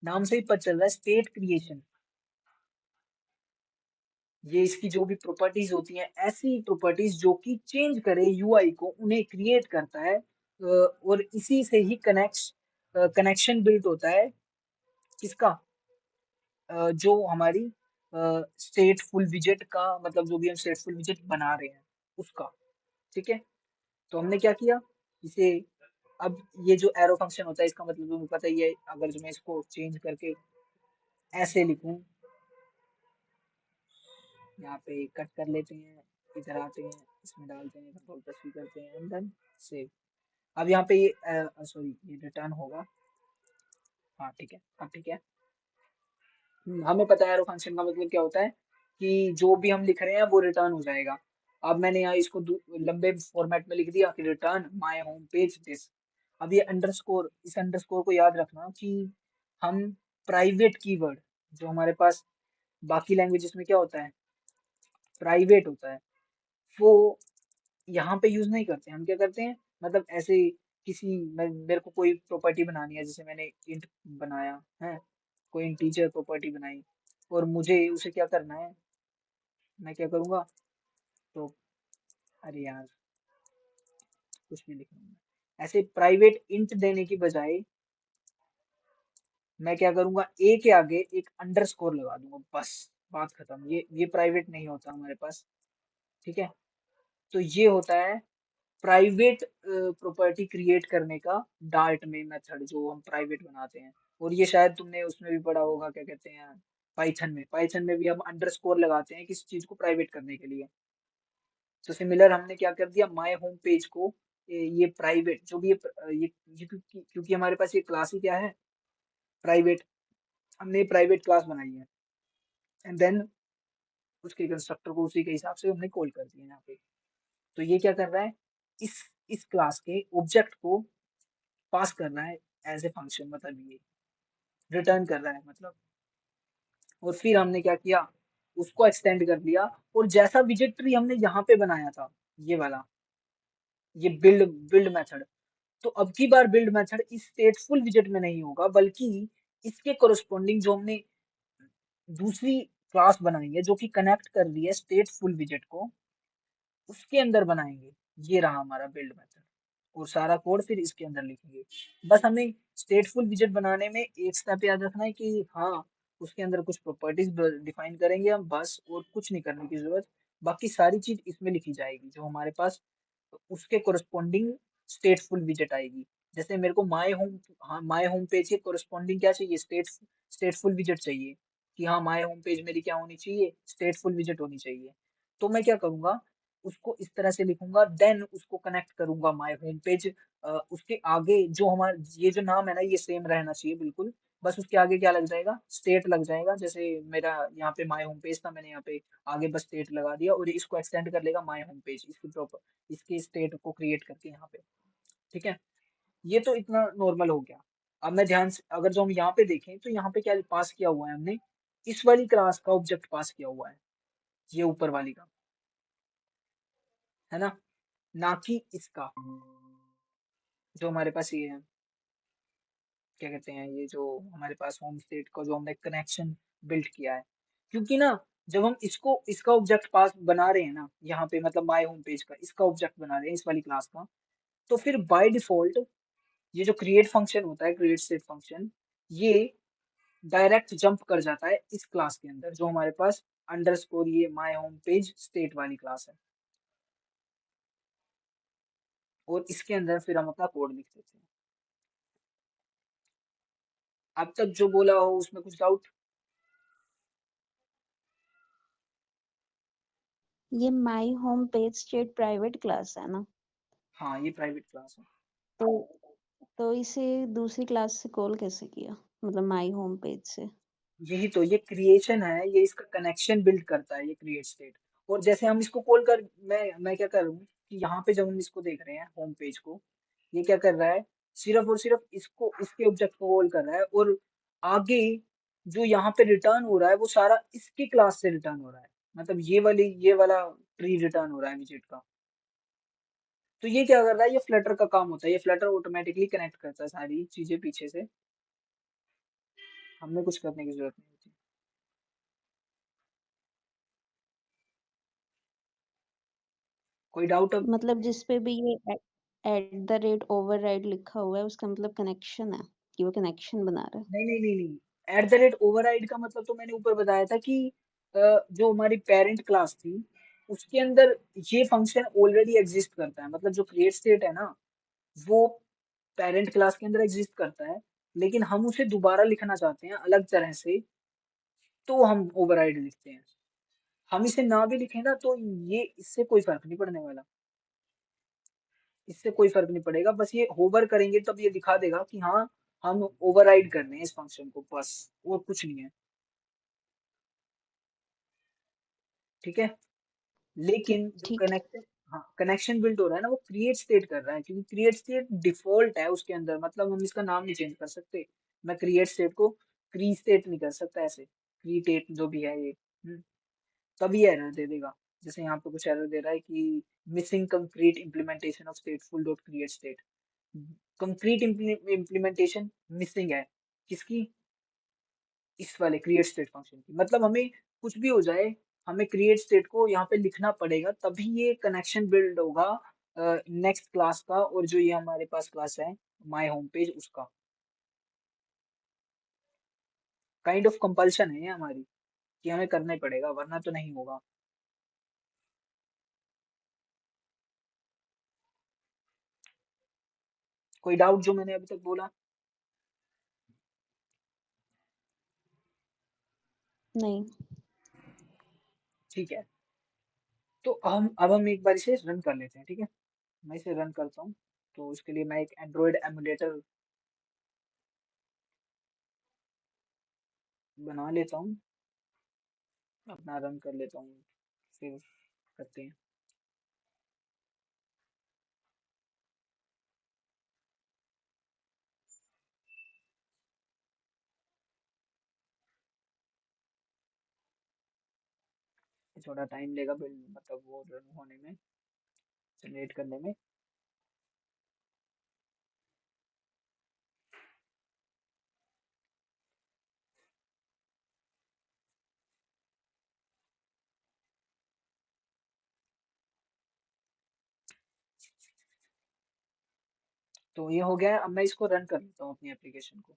नाम से ही पता चल रहा है स्टेट क्रिएशन। ये इसकी जो भी प्रॉपर्टीज होती हैं, ऐसी प्रॉपर्टीज जो कि चेंज करे यूआई को, उन्हें क्रिएट करता है। और इसी से ही कनेक्शन बिल्ड होता है, किसका, जो हमारी स्टेटफुल विजेट का, मतलब जो भी हम स्टेटफुल विजेट बना रहे हैं उसका। ठीक है, तो हमने क्या किया इसे, अब ये जो एरो फंक्शन होता है इसका मतलब तुम्हें पता ही है, अगर जो मैं इसको चेंज करके ऐसे लिखूं, यहाँ पे कट कर लेते हैं, इधर आते हैं, इसमें डालते हैं, कंट्रोल प्लस वी करते हैं एंड देन सेव। अब यहाँ पे ये सॉरी, ये रिटर्न होगा। हाँ ठीक है, अब ठीक है। हमें पता है एरो फंक्शन का मतलब क्या होता है, कि जो भी हम लिख रहे हैं वो रिटर्न हो जाएगा। अब मैंने यहाँ इसको लंबे फॉर्मेट में लिख दिया कि return my home page this. अब ये अंडरस्कोर, इस अंडरस्कोर को याद रखना कि हम प्राइवेट कीवर्ड, जो हमारे पास बाकी लैंग्वेजेस में क्या होता है, प्राइवेट होता है, वो यहाँ पे यूज नहीं करते। हम क्या करते हैं, मतलब ऐसे किसी मेरे को कोई प्रॉपर्टी बनानी है, जैसे मैंने इंट बनाया है, कोई इंटीजर प्रॉपर्टी बनाई, और मुझे उसे क्या करना है, मैं क्या करूँगा, तो अरे यार कुछ भी लिखना है, ऐसे प्राइवेट इंट देने की बजाय मैं क्या करूंगा, ए के आगे एक अंडरस्कोर लगा दूंगा, बस बात खत्म। ये प्राइवेट नहीं होता हमारे पास। ठीक है, तो ये होता है प्राइवेट प्रॉपर्टी क्रिएट करने का डार्ट में मेथड, जो हम प्राइवेट बनाते हैं। और ये शायद तुमने उसमें भी पढ़ा होगा, क्या कहते हैं, पाइथन में भी हम अंडरस्कोर लगाते हैं किसी चीज को प्राइवेट करने के लिए। तो सिमिलर हमने क्या कर दिया, माय होम पेज को ये प्राइवेट, जो भी ये क्योंकि हमारे पास ये क्लास ही क्या है, प्राइवेट, हमने प्राइवेट क्लास बनाई है एंड देन उसके कंस्ट्रक्टर को उसी के हिसाब से हमने कॉल कर दिया यहाँ पे। तो ये क्या कर रहा है, इस इस क्लास के ऑब्जेक्ट को पास कर रहा है एज ए फंक्शन, मतलब ये रिटर्न कर रहा है मतलब। और फिर हमने क्या किया, उसको एक्सटेंड कर दिया, और जैसा विजेट ट्री हमने यहाँ पे बनाया था, ये वाला, ये बिल्ड मेथड, तो अब की बार बिल्ड मेथड इस स्टेटफुल विजेट में नहीं होगा, बल्कि इसके कोरस्पॉन्डिंग जो हमने दूसरी क्लास बनाई है, जो कि कनेक्ट कर रही है स्टेटफुल विजेट को, उसके अंदर बनाएंगे। ये रहा हमारा बिल्ड मेथड, और सारा कोड फिर इसके अंदर लिखेंगे। बस हमें स्टेटफुल विजेट बनाने में एक स्टेप याद रखना है कि हाँ, उसके अंदर कुछ प्रॉपर्टीज डिफाइन करेंगे हम बस, और कुछ नहीं करने की जरूरत। बाकी सारी चीज इसमें लिखी जाएगी, जो हमारे पास उसके कोरस्पॉन्डिंग स्टेटफुल विजेट आएगी। जैसे मेरे को माय होम, हाँ माय होम पेज के कोरस्पॉन्डिंग क्या चाहिए, स्टेटफुल विजेट चाहिए, कि हाँ माय होम पेज मेरी क्या होनी चाहिए, स्टेटफुल विजेट होनी चाहिए। तो मैं क्या करूंगा, उसको इस तरह से लिखूंगा, देन उसको कनेक्ट करूंगा माय होम पेज। उसके आगे जो हमारा ये जो नाम है ना, ये सेम रहना चाहिए बिल्कुल, बस उसके आगे क्या लग जाएगा, स्टेट लग जाएगा। जैसे मेरा यहाँ पे माय होम पेज था, मैंने यहाँ पे आगे बस स्टेट लगा दिया, और इसको एक्सटेंड कर लेगा माय होम पेज, इसकी प्रॉपर इसके स्टेट को क्रिएट करके यहाँ पे। ठीक है, ये तो इतना नॉर्मल हो गया। अब मैं ध्यान से अगर जो हम यहाँ पे देखें तो यहाँ पे क्या पास किया हुआ है हमने, इस वाली क्लास का ऑब्जेक्ट पास किया हुआ है, ये ऊपर वाली का, है ना, ना कि इसका जो हमारे पास ये है, क्या कहते हैं, ये जो हमारे पास होम स्टेट का जो हमने कनेक्शन बिल्ड किया है। क्योंकि ना जब हम इसको इसका ऑब्जेक्ट पास बना रहे हैं ना यहाँ पे, मतलब माय होम पेज का इसका ऑब्जेक्ट बना रहे हैं इस वाली क्लास का, तो फिर बाय डिफॉल्ट ये जो क्रिएट फंक्शन होता है, क्रिएट स्टेट फंक्शन, ये डायरेक्ट जंप कर जाता है इस क्लास के अंदर जो हमारे पास अंडरस्कोर ये माय होम पेज स्टेट वाली क्लास है, और इसके अंदर फिर हम अपना कोड लिख देते हैं। अब तक जो बोला हो उसमें कुछ डाउट? ये my home page state private class है ना? हाँ, ये प्राइवेट क्लास है। तो तो इसे दूसरी क्लास से कॉल कैसे किया, मतलब माई होम पेज से? यही तो, ये क्रिएशन है, ये इसका कनेक्शन बिल्ड करता है ये क्रिएट स्टेट। और जैसे हम इसको कॉल कर, मैं क्या कर रहा हूँ कि यहाँ पे जब हम इसको देख रहे हैं होम पेज को, ये क्या कर रहा है, सिर्फ और सिर्फ इसको इसके ऑब्जेक्ट को कॉल कर रहा है, और आगे जो यहाँ पे रिटर्न हो रहा है वो सारा इसकी क्लास से रिटर्न हो रहा है, मतलब ये वाला ट्री रिटर्न हो रहा है विजेट का। तो ये क्या कर रहा है, ये फ्लटर का काम होता है, ये फ्लटर ऑटोमेटिकली कनेक्ट करता है सारी चीजें पीछे से, हमें कुछ करने की जरूरत नहीं होती। कोई डाउट अब? मतलब जिस पे भी ये एट द रेट ओवरराइड लिखा हुआ है उसका मतलब कनेक्शन है, कि वो कनेक्शन बना रहा है। नहीं नहीं नहीं नहीं, एट द रेट ओवरराइड का मतलब तो मैंने ऊपर बताया था कि जो हमारी पेरेंट क्लास थी उसके अंदर ये फंक्शन ऑलरेडी एग्जिस्ट करता है, मतलब जो क्रिएट स्टेट है ना वो पेरेंट क्लास के अंदर एग्जिस्ट करता है, लेकिन हम उसे दोबारा लिखना चाहते हैं अलग तरह से, तो हम ओवरराइड लिखते हैं। हम इसे ना भी लिखें ना तो ये इससे कोई फर्क नहीं पड़ने वाला, इससे कोई फर्क नहीं पड़ेगा, बस ये होवर करेंगे तब ये दिखा देगा कि हाँ हम ओवरराइड कर रहे हैं इस फंक्शन को, बस, और कुछ नहीं है। ठीक है, ठीक लेकिन जो ठीक है। कनेक्शन, हाँ कनेक्शन बिल्ड हो रहा है ना वो क्रिएट स्टेट कर रहा है, क्योंकि क्रिएट स्टेट डिफॉल्ट है उसके अंदर, मतलब हम इसका नाम नहीं चेंज कर सकते। मैं क्रिएट स्टेट को क्री स्टेट नहीं कर सकता ऐसे, क्रिएट जो भी है ये, तभी एरर दे देगा। जैसे यहाँ पे कुछ एरर दे रहा है कि missing concrete implementation of स्टेटफुल dot create state, concrete implementation missing है, किसकी, इस वाले क्रिएट स्टेट फंक्शन की, मतलब हमें कुछ भी हो जाए हमें क्रिएट स्टेट को यहाँ पे लिखना पड़ेगा, तभी ये कनेक्शन बिल्ड होगा नेक्स्ट क्लास का, और जो ये हमारे पास क्लास है माय होम पेज उसका। काइंड ऑफ कंपल्शन है ये हमारी, कि हमें करना ही पड़ेगा वरना तो नहीं होगा। कोई डाउट जो मैंने अभी तक बोला? नहीं। ठीक है, तो अब हम एक बार इसे रन कर लेते हैं, ठीक है, मैं इसे रन करता हूँ। तो उसके लिए मैं एक एंड्रॉयड एमुलेटर बना लेता हूँ, अपना रन कर लेता हूँ, फिर करते हैं। ये थोड़ा टाइम लेगा बिल्ड, मतलब वो रन होने में, जनरेट करने में। तो ये हो गया है, अब मैं इसको रन कर लेता हूँ अपनी एप्लीकेशन को,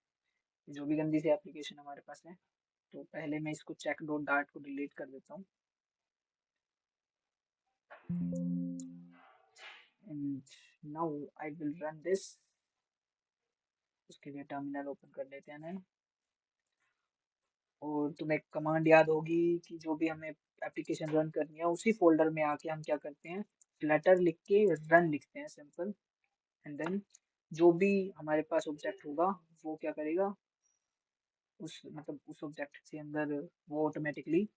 जो भी गंदी सी एप्लीकेशन हमारे पास है। तो पहले मैं इसको चेक डॉट डार्ट को डिलीट कर देता हूँ, and now I will run this. उसके लिए टर्मिनल ओपन कर लेते हैं ना, और तुम्हें कमांड याद होगी कि जो भी हमें एप्लीकेशन रन करनी है उसी फोल्डर में आके हम क्या करते हैं, फ्लटर लिख के रन लिखते हैं सिंपल, एंड देन जो भी हमारे पास ऑब्जेक्ट होगा वो क्या करेगा, उस मतलब उस ऑब्जेक्ट के अंदर वो ऑटोमेटिकली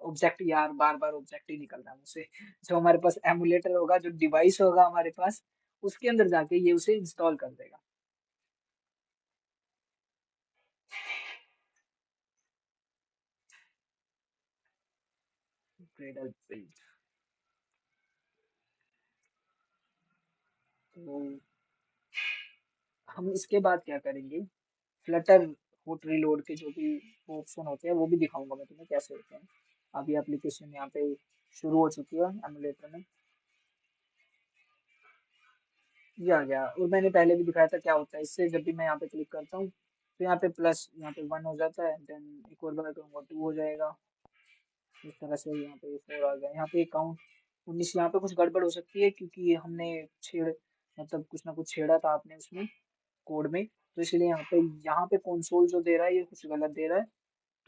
ऑब्जेक्ट, यार बार बार ऑब्जेक्ट ही निकल रहा है मुझसे, जो हमारे पास एमुलेटर होगा, जो डिवाइस होगा हमारे पास, उसके अंदर जाके ये उसे इंस्टॉल कर देगा। Cradle build. तो हम इसके बाद क्या करेंगे, फ्लटर हॉट रीलोड के जो भी ऑप्शन होते हैं वो भी दिखाऊंगा मैं तुम्हें कैसे होते हैं। अभी एप्लीकेशन यहाँ पे शुरू हो चुकी है एमुलेटर में। ये आ गया, और मैंने पहले भी दिखाया था क्या होता है इससे, जब भी मैं यहाँ पे क्लिक करता हूँ तो यहाँ पे प्लस, यहाँ पे 1 हो जाता है, देन एक और बार करूँगा 2 हो जाएगा। इस तरह से यहाँ पे 4 आ गया, यहाँ पे काउंट 19। यहाँ पे कुछ गड़बड़ हो सकती है क्योंकि हमने छेड़ मतलब कुछ ना कुछ छेड़ा था आपने उसमें कोड में, तो इसलिए यहाँ पे कंसोल जो दे रहा है ये कुछ गलत दे रहा है।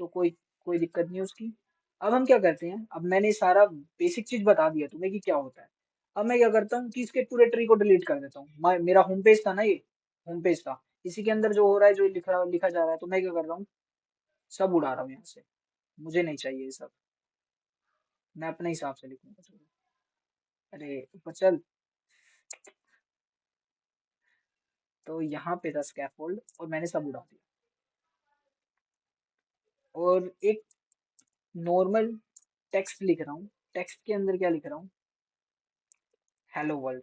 तो कोई कोई दिक्कत नहीं है उसकी। अब हम क्या करते हैं, अब मैंने सारा बेसिक चीज बता दिया तुम्हें कि क्या होता है। अब मैं क्या करता हूँ कि इसके पूरे ट्री को डिलीट कर देता हूँ। मेरा होम पेज था ना ये, होम पेज था, इसी के अंदर जो हो रहा है, जो लिखा जा रहा है, तो मैं क्या कर रहा हूँ, सब उड़ा रहा हूँ यहाँ से। मुझे नहीं चाहिए ये सब, मैं अपने हिसाब से लिखूंगा सब। अरे ऊपर चल। तो यहाँ पे था स्कैफोल्ड और मैंने सब उड़ा दिया। और एक नॉर्मल टेक्स्ट लिख रहा हूँ, टेक्स्ट के अंदर क्या लिख रहा हूँ, हेलो वर्ल्ड,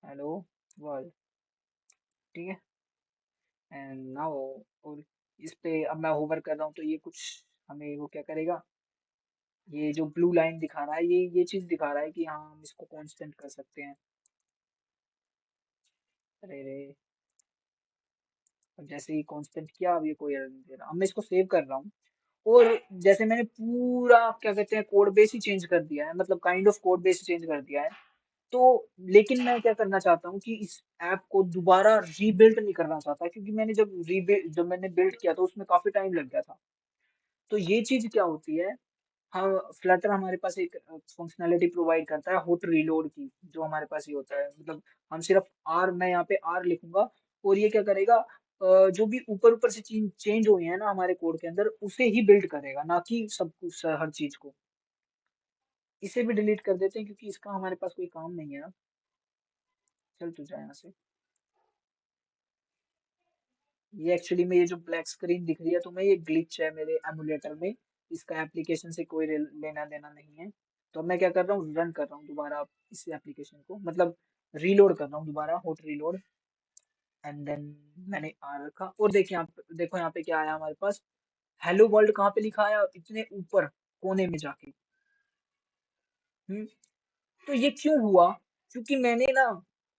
हेलो वर्ल्ड, ठीक है। एंड नाउ, और इस पे अब मैं होवर कर रहा हूँ तो ये कुछ हमें वो क्या करेगा, ये जो ब्लू लाइन दिखा रहा है, ये चीज दिखा रहा है कि हाँ हम इसको कांस्टेंट कर सकते हैं। अरे रे, अब जैसे ही कांस्टेंट किया, अब ये कोई एरर नहीं दे रहा। अब मैं इसको सेव कर रहा हूँ, और जैसे मैंने पूरा क्या कहते हैं कोड बेस ही चेंज कर दिया है, मतलब kind of code base change कर दिया है। तो लेकिन मैं क्या करना चाहता हूँ कि इस ऐप को दोबारा रीबिल्ड नहीं करना चाहता, क्योंकि मैंने जब मैंने बिल्ड किया था उसमें काफी टाइम लग गया था। तो ये चीज क्या होती है, हम फ्लटर हमारे पास एक फंक्शनैलिटी प्रोवाइड करता है हॉट रीलोड की, जो हमारे पास ये होता है, मतलब हम सिर्फ आर, मैं यहाँ पे आर लिखूंगा, और ये क्या करेगा, जो भी ऊपर ऊपर से चीज चेंज हुई है ना हमारे कोड के अंदर, उसे ही बिल्ड करेगा, ना कि सब कुछ हर चीज को। इसे भी डिलीट कर देते हैं क्योंकि इसका हमारे पास कोई काम नहीं है ना। चल तू जा यहाँ से। ये एक्चुअली में ये जो ब्लैक स्क्रीन दिख रही है तुम्हें, ये ग्लिच है मेरे एमुलेटर में, इसका एप्लीकेशन से कोई लेना देना नहीं है। तो अब मैं क्या कर रहा हूँ, रन कर रहा हूँ दोबारा इस एप्लीकेशन को, मतलब रीलोड कर रहा हूँ दोबारा, हॉट रीलोड। एंड देन मैंने आ रखा, और देखिए यहाँ पे, देखो यहाँ पे क्या आया हमारे पास, हेलो वर्ल्ड कहाँ पे लिखा है, इतने ऊपर कोने में जाके। हम्म। तो ये क्यों हुआ, क्योंकि मैंने ना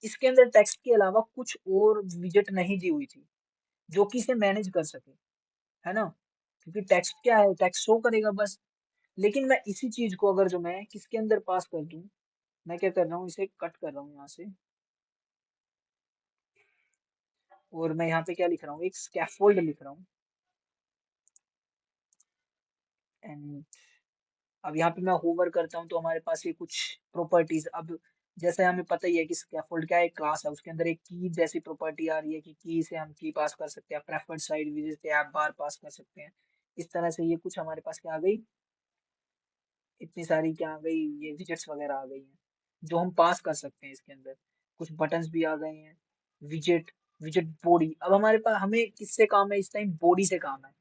इसके अंदर टेक्स्ट के अलावा कुछ और विजेट नहीं दी हुई थी जो कि इसे मैनेज कर सके, है ना। क्योंकि टेक्स्ट क्या है, टेक्स्ट शो करेगा बस। लेकिन मैं इसी चीज को अगर जो मैं किसके अंदर पास कर दूं, मैं क्या कर रहा हूँ, इसे कट कर रहा हूँ यहाँ से, और मैं यहाँ पे क्या लिख रहा हूँ, एक स्कैफोल्ड लिख रहा हूँ। एंड अब यहाँ पे मैं होवर करता हूँ तो हमारे पास ये कुछ प्रॉपर्टीज, अब जैसे हमें पता ही है कि स्कैफोल्ड क्या है, एक क्लास है, उसके अंदर एक की जैसी प्रॉपर्टी आ रही है कि की से हम की पास कर सकते हैं, प्रेफर्ड साइड विजिट से ऐप बार पास कर सकते हैं। इस तरह से ये कुछ हमारे पास क्या आ गई, इतनी सारी क्या आ गई, ये विजेट्स वगैरह आ गई हैं जो हम पास कर सकते हैं इसके अंदर। कुछ बटन्स भी आ गए हैं, विजेट, विजेट बॉडी। अब हमारे पास हमें किससे काम है इस टाइम, बॉडी से काम है।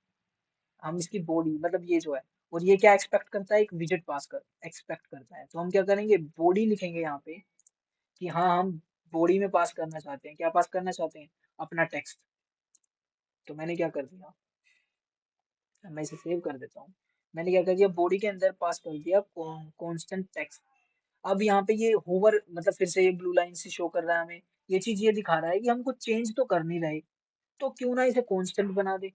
हम इसकी बॉडी मतलब ये जो है, और ये क्या एक्सपेक्ट करता है, एक विजेट पास कर एक्सपेक्ट करता है, तो हम क्या करेंगे, बॉडी लिखेंगे यहाँ पे कि हाँ हम बॉडी में पास करना चाहते हैं, क्या पास करना चाहते हैं, अपना टेक्स्ट। तो मैंने क्या कर दिया, मैं इसे सेव कर देता हूँ। मैंने क्या कर दिया, बॉडी के अंदर पास कर दिया कांस्टेंट टेक्स्ट। अब यहाँ पे ये होवर मतलब फिर से ये ब्लू लाइन से शो कर रहा है हमें, ये चीज ये दिखा रहा है कि हम कुछ चेंज तो कर नहीं रहे, तो क्यों ना इसे कांस्टेंट बना दे।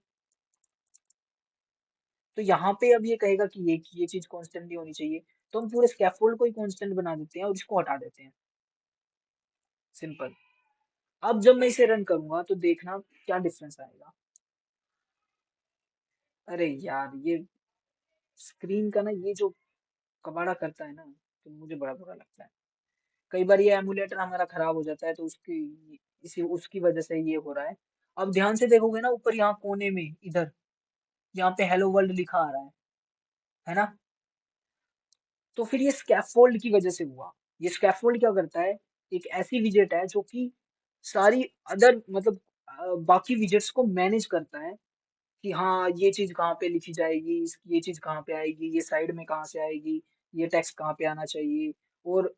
तो यहाँ पे अब ये कहेगा कि ये चीज कांस्टेंट नहीं होनी चाहिए, तो हम पूरे स्कैफोल्ड को ही कांस्टेंट बना देते हैं और इसको हटा देते हैं। सिंपल। अब जब मैं इसे रन करूंगा तो देखना क्या डिफरेंस आएगा। अरे यार, ये स्क्रीन का ना ये जो कबाड़ा करता है ना, तो मुझे बड़ा बुरा लगता है। कई बार ये एमुलेटर हमारा खराब हो जाता है तो उसकी इसी उसकी वजह से ये हो रहा है। अब ध्यान से देखोगे ना ऊपर यहाँ कोने में इधर, यहाँ पे हेलो वर्ल्ड लिखा आ रहा है ना? तो फिर ये स्कैफोल्ड की वजह से हुआ। ये स्कैफोल्ड क्या करता है, एक ऐसी विजेट है जो कि सारी अदर मतलब बाकी विजेट्स को मैनेज करता है कि हाँ ये चीज कहाँ पे लिखी जाएगी, ये चीज कहाँ पे आएगी, ये साइड में कहाँ से आएगी, ये टेक्स्ट कहाँ पे आना चाहिए, और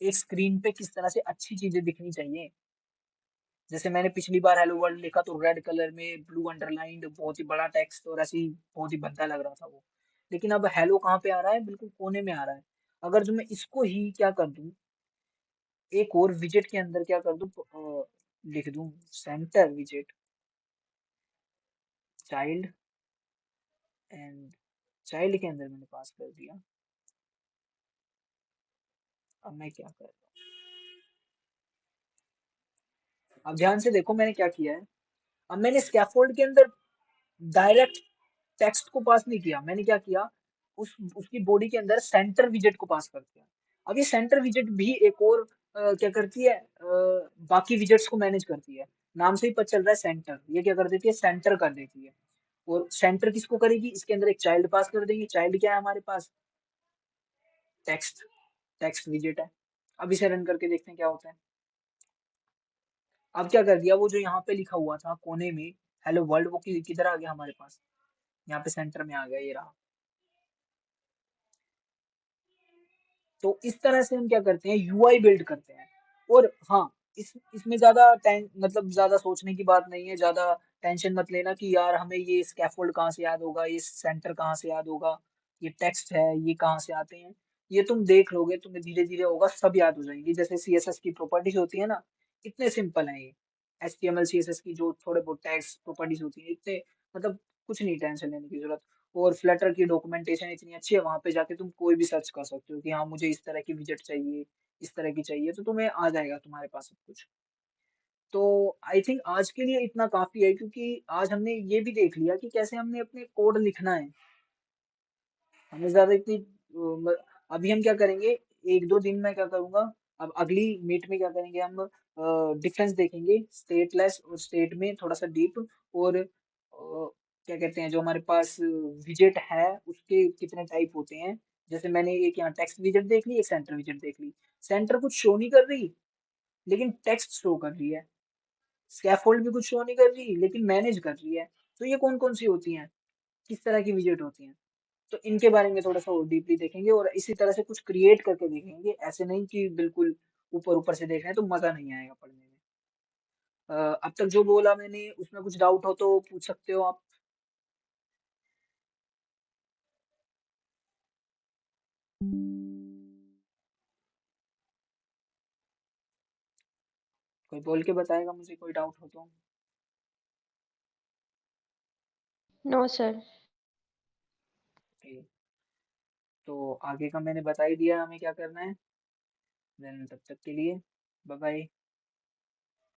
एक स्क्रीन पे किस तरह से अच्छी चीजें दिखनी चाहिए। जैसे मैंने पिछली बार हेलो वर्ल्ड लिखा तो रेड कलर में ब्लू अंडरलाइंड बहुत ही बड़ा टेक्स्ट और ऐसे ही बहुत ही भद्दा लग रहा था वो। लेकिन अब हेलो कहाँ पे आ रहा है, बिल्कुल कोने में आ रहा है। अगर जो मैं इसको ही क्या कर दूं, एक और विजेट के अंदर क्या कर दूं, लिख दूं सेंटर विजेट चाइल्ड, एंड चाइल्ड के अंदर मैंने पास कर दिया। अब मैं क्या कर रहा हूँ, अब ध्यान से देखो मैंने क्या किया है। अब मैंने स्कैफोल्ड के अंदर डायरेक्ट टेक्स्ट को पास नहीं किया, मैंने क्या किया, उसकी बॉडी के अंदर सेंटर विजेट को पास कर दिया। अब ये सेंटर विजेट भी एक और क्या करती है, बाकी विजेट्स को मैनेज करती है। नाम से ही पता चल रहा है सेंटर, ये क्या कर देती है, सेंटर कर देती है। और सेंटर किसको करेगी, इसके अंदर एक चाइल्ड पास कर देंगे। चाइल्ड क्या है हमारे पास, टेक्स्ट, टेक्स्ट विजेट है। अब इसे रन करके देखते हैं क्या होता है। अब क्या कर दिया, वो जो यहाँ पे लिखा हुआ था कोने में हेलो वर्ल्ड, वो किधर आ गया हमारे पास, यहाँ पे सेंटर में आ गया, ये रहा। तो इस तरह से हम क्या करते हैं, यूआई बिल्ड करते हैं। और हाँ, इसमें ज्यादा मतलब ज्यादा सोचने की बात नहीं है, ज्यादा टेंशन मत लेना कि यार हमें ये स्कैफोल्ड कहाँ से याद होगा, ये सेंटर कहाँ से याद होगा, ये टेक्स्ट है ये कहाँ से आते हैं। ये तुम देख लोगे, तुम्हें धीरे धीरे होगा, सब याद हो जाएंगी। जैसे सीएसएस की प्रॉपर्टीज होती है ना, इतने सिंपल है ये। एचटीएमएल सीएसएस की जो थोड़े बहुत टैग्स प्रॉपर्टीज होती है, इतने मतलब कुछ नहीं टेंशन लेने की जरूरत। और फ्लटर की डॉक्यूमेंटेशन इतनी अच्छी है, वहां पे जाके तुम कोई भी सर्च कर सकते हो कि हाँ मुझे इस तरह की विजेट चाहिए, इस तरह की चाहिए, तो तुम्हें आ जाएगा तुम्हारे पास सब कुछ। तो आई थिंक आज के लिए इतना काफी है, क्योंकि आज हमने ये भी देख लिया कि कैसे हमने अपने कोड लिखना है। हमें ज्यादा इतनी अभी हम क्या करेंगे, एक दो दिन में क्या करूंगा, अब अगली मीट में क्या करेंगे, हम डिफरेंस देखेंगे स्टेटलेस और स्टेट में थोड़ा सा डीप। और क्या कहते हैं, जो हमारे पास विजेट है उसके कितने टाइप होते हैं। जैसे मैंने एक यहाँ टेक्स्ट विजेट देख ली, एक सेंटर विजेट देख ली। सेंटर कुछ शो नहीं कर रही, लेकिन टेक्स्ट शो कर रही है। स्कैफोल्ड भी कुछ शो नहीं कर रही, लेकिन मैनेज कर रही है। तो ये कौन कौन सी होती हैं, किस तरह की विजेट होती हैं। तो इनके बारे में थोड़ा सा और डीपली देखेंगे, और इसी तरह से कुछ क्रिएट करके देखेंगे। ऐसे नहीं कि बिल्कुल ऊपर ऊपर से देख रहे हैं, तो मजा नहीं आएगा पढ़ने में। अब तक जो बोला मैंने उसमें कुछ डाउट हो तो पूछ सकते हो आप। कोई बोल के बताएगा मुझे, कोई डाउट हो तो। No sir. ओके, तो आगे का मैंने बता ही दिया हमें क्या करना है। देन तब तक के लिए बाय बाय।